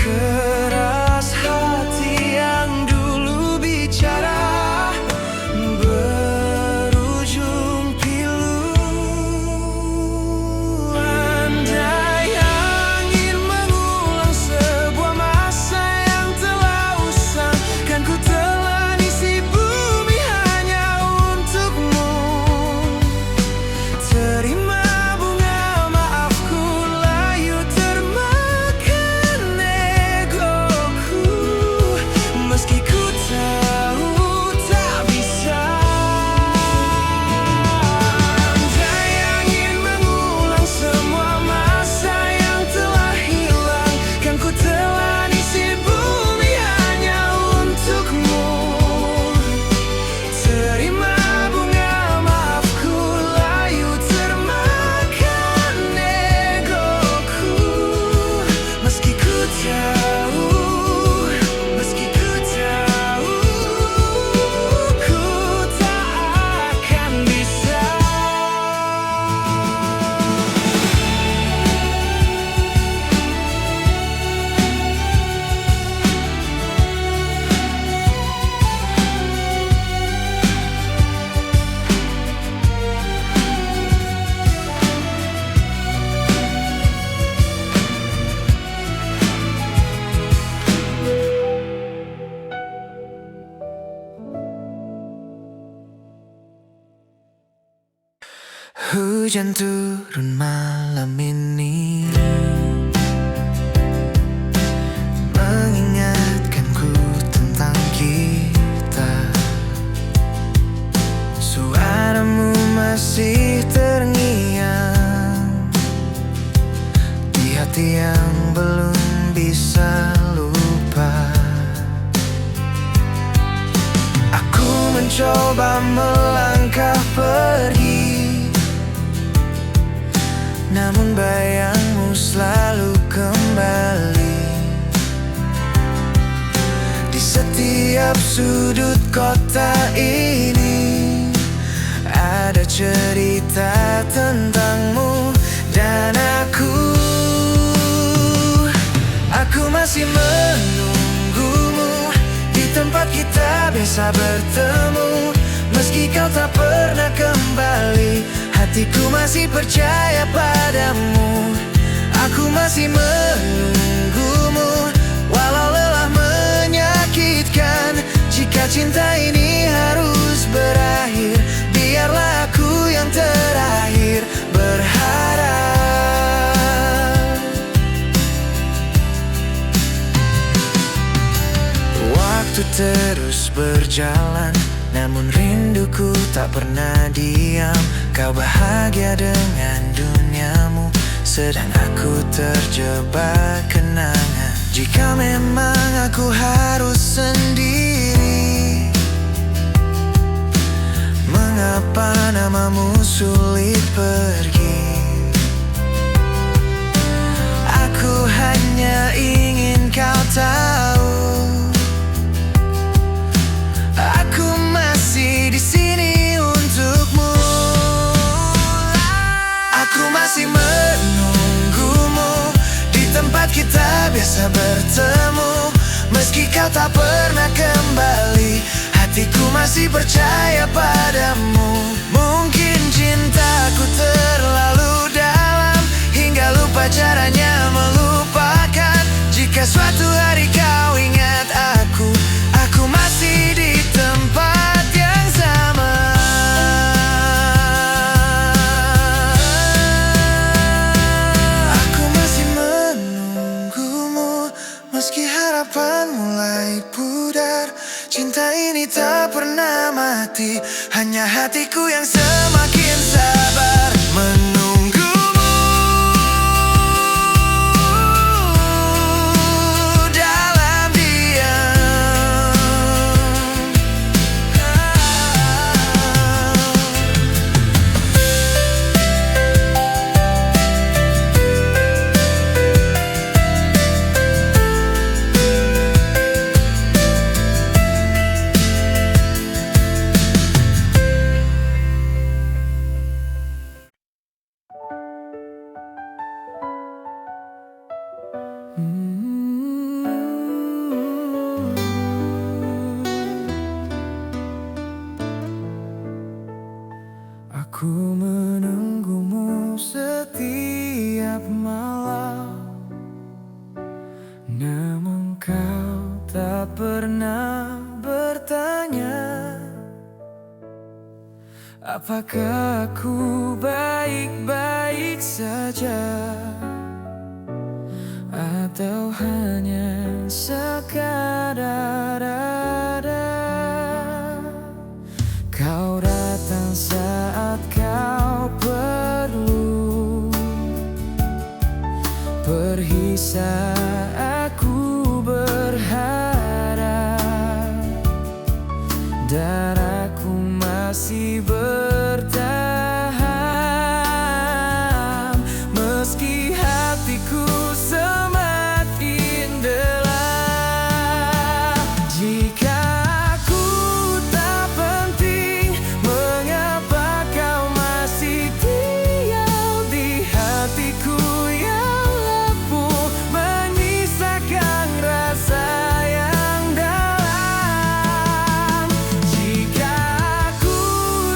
Keras hati yang dulu bicara berujung pilu. Andai angin mengulang sebuah masa yang telah usang, kan ku telan isi bumi hanya untukmu. Terima bunga maafku, layu termakan egoku, meski ku tahu tak bisa. Andai angin mengulang semua masa yang telah hilang, kan ku telan isi bumi hanya untukmu. Terima bunga maafku, layu termakan egoku, meski ku tahu, meski ku tahu, ku tak akan bisa. Hujan turun malam ini, mengingatkanku tentang kita. Suaramu masih terngiang di hati yang belum bisa lupa. Aku mencoba melangkah pergi, namun bayangmu selalu kembali. Di setiap sudut kota ini ada cerita tentangmu dan aku. Aku masih menunggumu di tempat kita biasa bertemu. Meski kau tak pernah kembali, hatiku masih percaya padamu. Aku masih menunggumu, walau lelah menyakitkan. Jika cinta ini harus berakhir, biarlah aku yang terakhir berharap. Waktu terus berjalan, namun rinduku tak pernah diam. Kau bahagia dengan duniamu, sedang aku terjebak kenangan. Jika memang aku harus sendiri, mengapa namamu sulit pergi? Aku hanya ingin kau tahu, aku Meski kau tak pernah kembali, hatiku masih percaya padamu. Mungkin cintaku terlalu dalam hingga lupa caranya melupakan. Jika suatu hari kau ingat aku masih di tempat yang sama. Aku masih menunggumu, meski harapan mulai pudar. Cinta ini tak pernah mati, hanya hatiku yang semakin sabar menunggumu dalam diam. Aku menunggumu setiap malam, namun kau tak pernah bertanya apakah aku baik-baik saja, atau hanya sekadar ada. Kau datang saat kau perlu, pergi saat aku berharap. Darahku masih bertahan, meski hatiku semakin gelap. Jika aku tak penting, mengapa kau masih diam di hatiku yang lepuh, menyisakan rasa yang dalam. Jika aku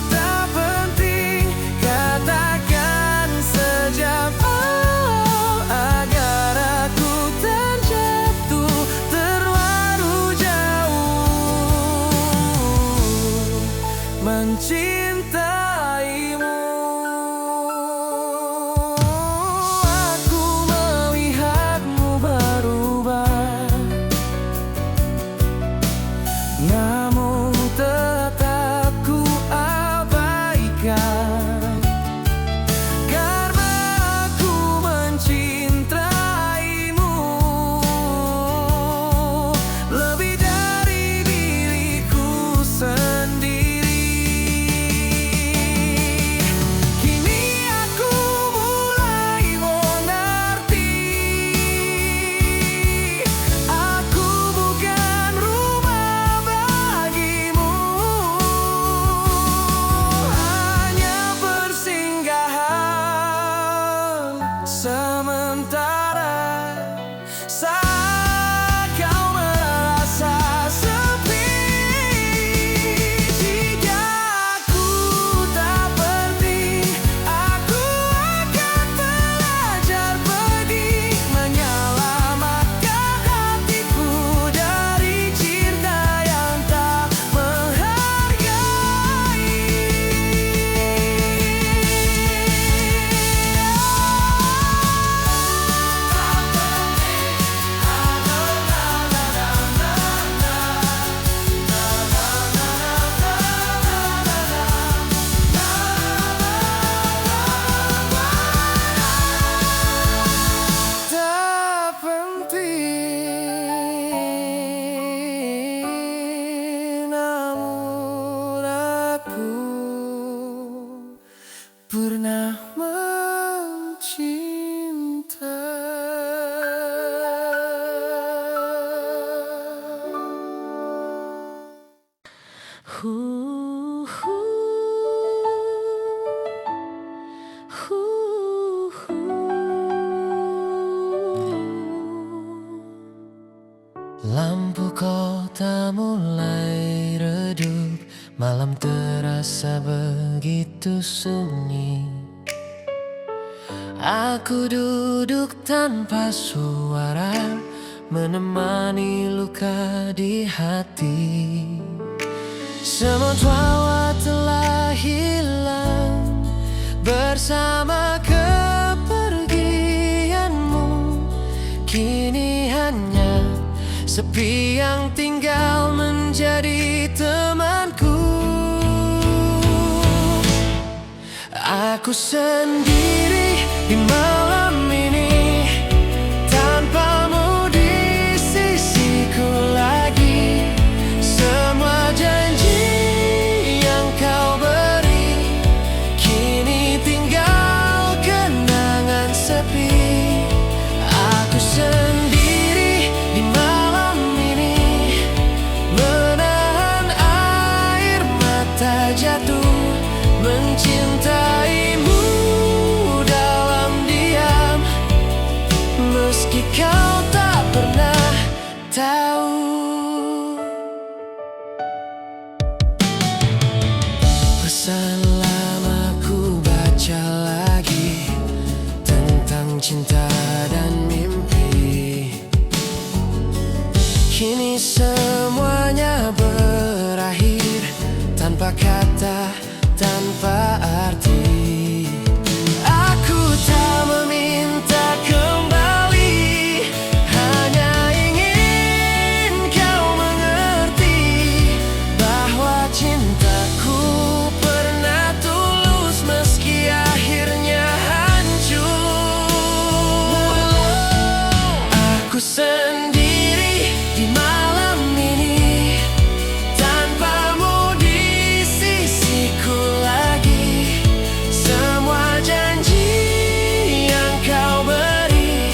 tak penting, katakan sejak awal agar aku terjatuh terlalu jauh mencintaimu. Aku melihatmu berubah, namun tetap ku abaikan, karena aku mencintaimu lebih dari diriku sendiri. Kini aku mulai mengerti, aku bukan rumah bagimu, hanya persinggahan sementara. Saat kau merasa sepi, jika aku tak penting, aku akan belajar pergi menyelamatkan hatiku dari cinta yang tak menghargai. Tak penting, namun aku pernah mencinta. Lampu terasa begitu sunyi. Aku duduk tanpa suara, menemani luka di hati. Semut wawa telah hilang bersama kepergianmu. Kini hanya sepi yang tinggal menjadi temanku. Aku sendiri di malam ini, tanpamu di sisiku lagi. Semua janji yang kau beri kini tinggal kenangan sepi. Aku sendiri di malam ini, menahan air mata jatuh, mencintaimu dalam diam, meski kau tak pernah tahu. Pesan lama ku baca lagi tentang cinta dan mimpi. Kini semuanya berakhir tanpa kata, tanpa arti. Aku tak meminta kembali, hanya ingin kau mengerti bahwa cintaku pernah tulus meski akhirnya hancur. Aku sendiri di malam ini, tanpamu di sisiku lagi. Semua janji yang kau beri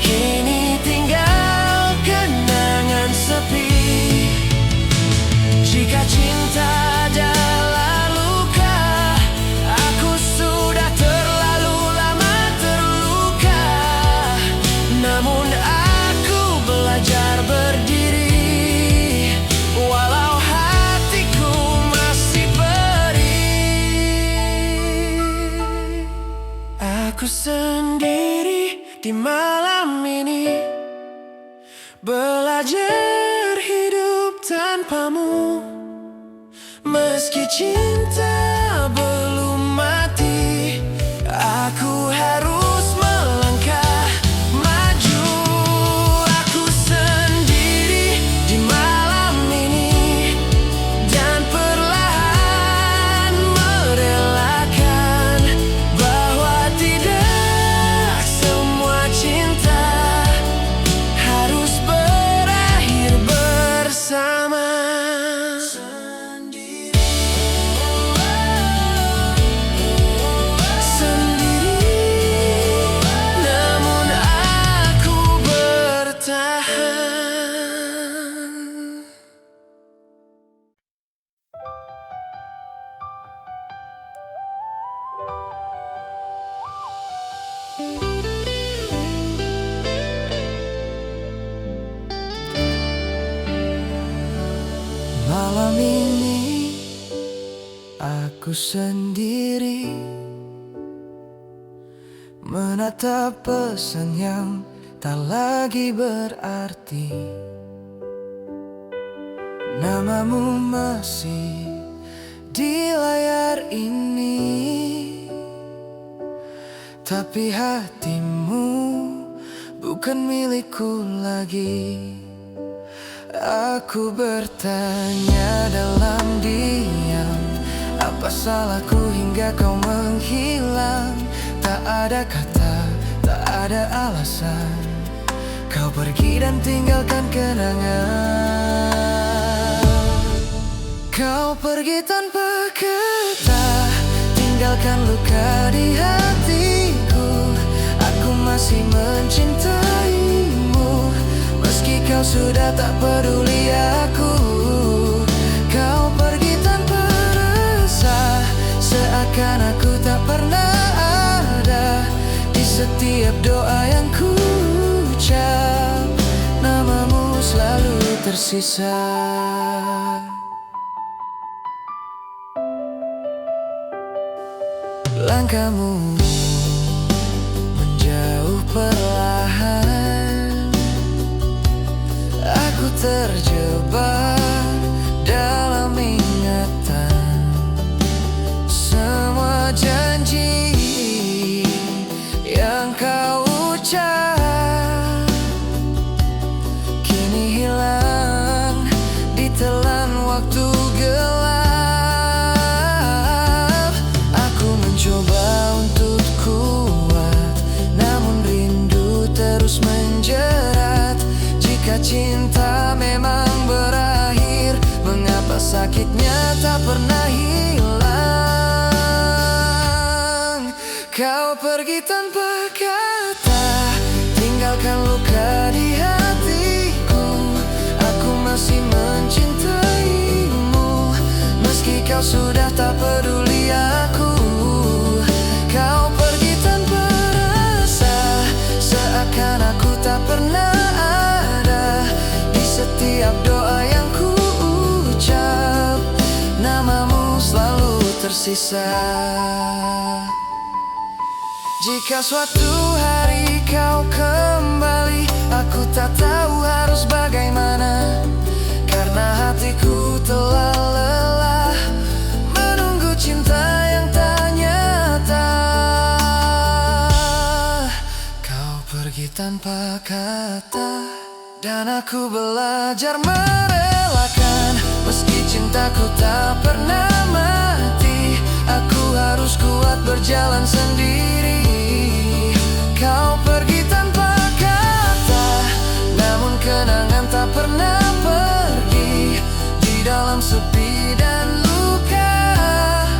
kini tinggal kenangan sepi. Jika cinta adalah luka, aku sudah terlalu lama terluka. Namun aku belajar berdiri, walau hatiku masih perih. Aku sendiri di malam ini, belajar hidup tanpamu. Meski cinta belum mati, aku harus melangkah maju. Aku sendiri di malam ini, dan perlahan merelakan bahwa tidak semua cinta harus berakhir bersama. Sendiri, namun aku bertahan. Malam ini aku sendiri, menatap pesan yang tak lagi berarti. Namamu masih di layar ini, tapi hatimu bukan milikku lagi. Aku bertanya dalam diam, apa salahku hingga kau menghilang? Tak ada kata, tak ada alasan, kau pergi dan tinggalkan kenangan. Kau pergi tanpa kata, tinggalkan luka di hatiku. Aku masih mencintaimu, meski kau sudah tak peduli aku. Kau pergi tanpa rasa, seakan aku tak pernah ada di setiap doa yang ku ucap. Namamu selalu tersisa. Langkahmu menjauh perlahan. Aku terjebak dalam ingatan. Semua janji yang kau ucap kini hilang ditelan waktu gelap. Aku mencoba untuk kuat, namun rindu terus menjerat. Jika cinta memang berakhir, mengapa sakitnya tak pernah hilang? Kau pergi tanpa kata, tinggalkan luka di hatiku. Aku masih mencintaimu, meski kau sudah tak peduli aku. Kau pergi tanpa rasa, seakan aku tak pernah ada. Di setiap doa yang ku ucap, namamu selalu tersisa. Jika suatu hari kau kembali, aku tak tahu harus bagaimana. Karena hatiku telah lelah menunggu cinta yang tak nyata. Kau pergi tanpa kata, dan aku belajar merelakan. Meski cintaku tak pernah mati, aku harus kuat berjalan sendiri. Kau pergi tanpa kata, namun kenangan tak pernah pergi. Di dalam sepi dan luka,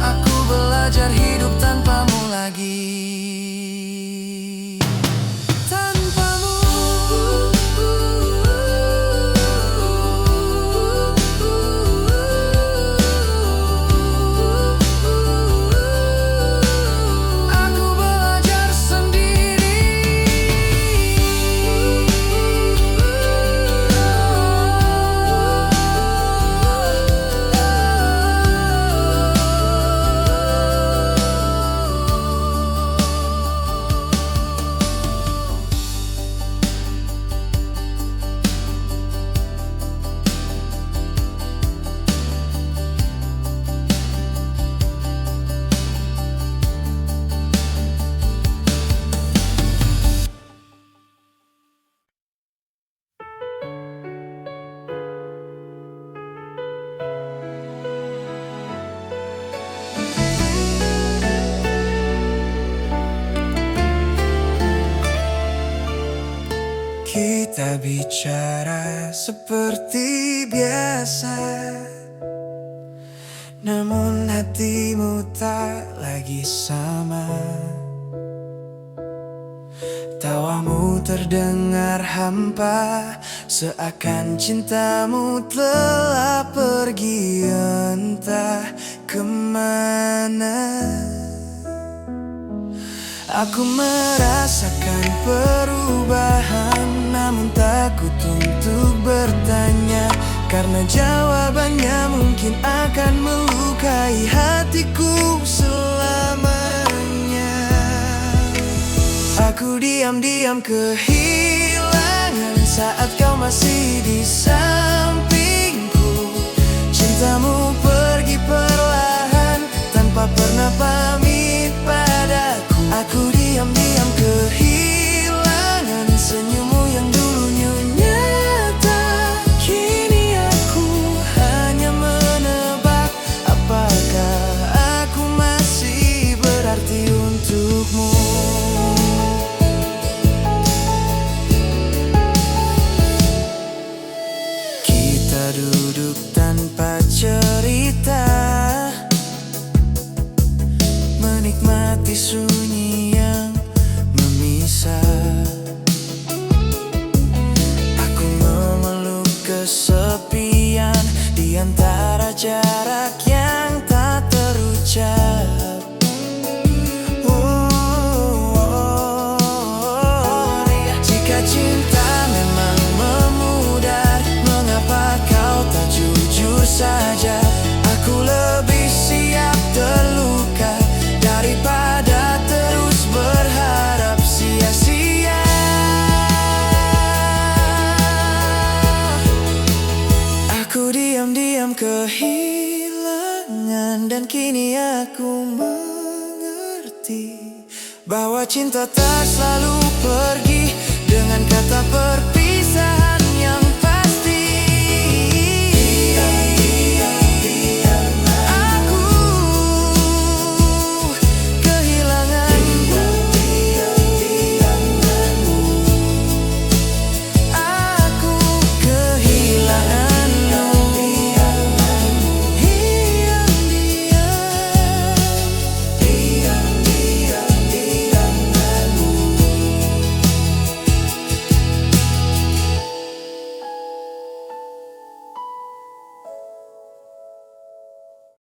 aku belajar hidup tanpamu lagi. Kita bicara seperti biasa, namun hatimu tak lagi sama. Tawamu terdengar hampa, seakan cintamu telah pergi entah kemana. Aku merasakan perubahan, namun takut untuk bertanya. Karena jawabannya mungkin akan melukai hatiku selamanya. Aku diam-diam kehilangan saat kau masih di sampingku. Cintamu pergi perlahan tanpa pernah pamit padaku. Aku diam-diam kehilangan senyummu yang dulunya nyata. Kini aku hanya menebak, apakah aku masih berarti untukmu. Kita duduk tanpa cerita, menikmati sunyi yang memisah. Aku memeluk kesepian di antara jarak yang tak terucap. Jika cinta memang memudar, mengapa kau tak jujur saja? Aku lebih siap terluka daripada kini aku mengerti bahwa cinta tak selalu pergi dengan kata perpisahan.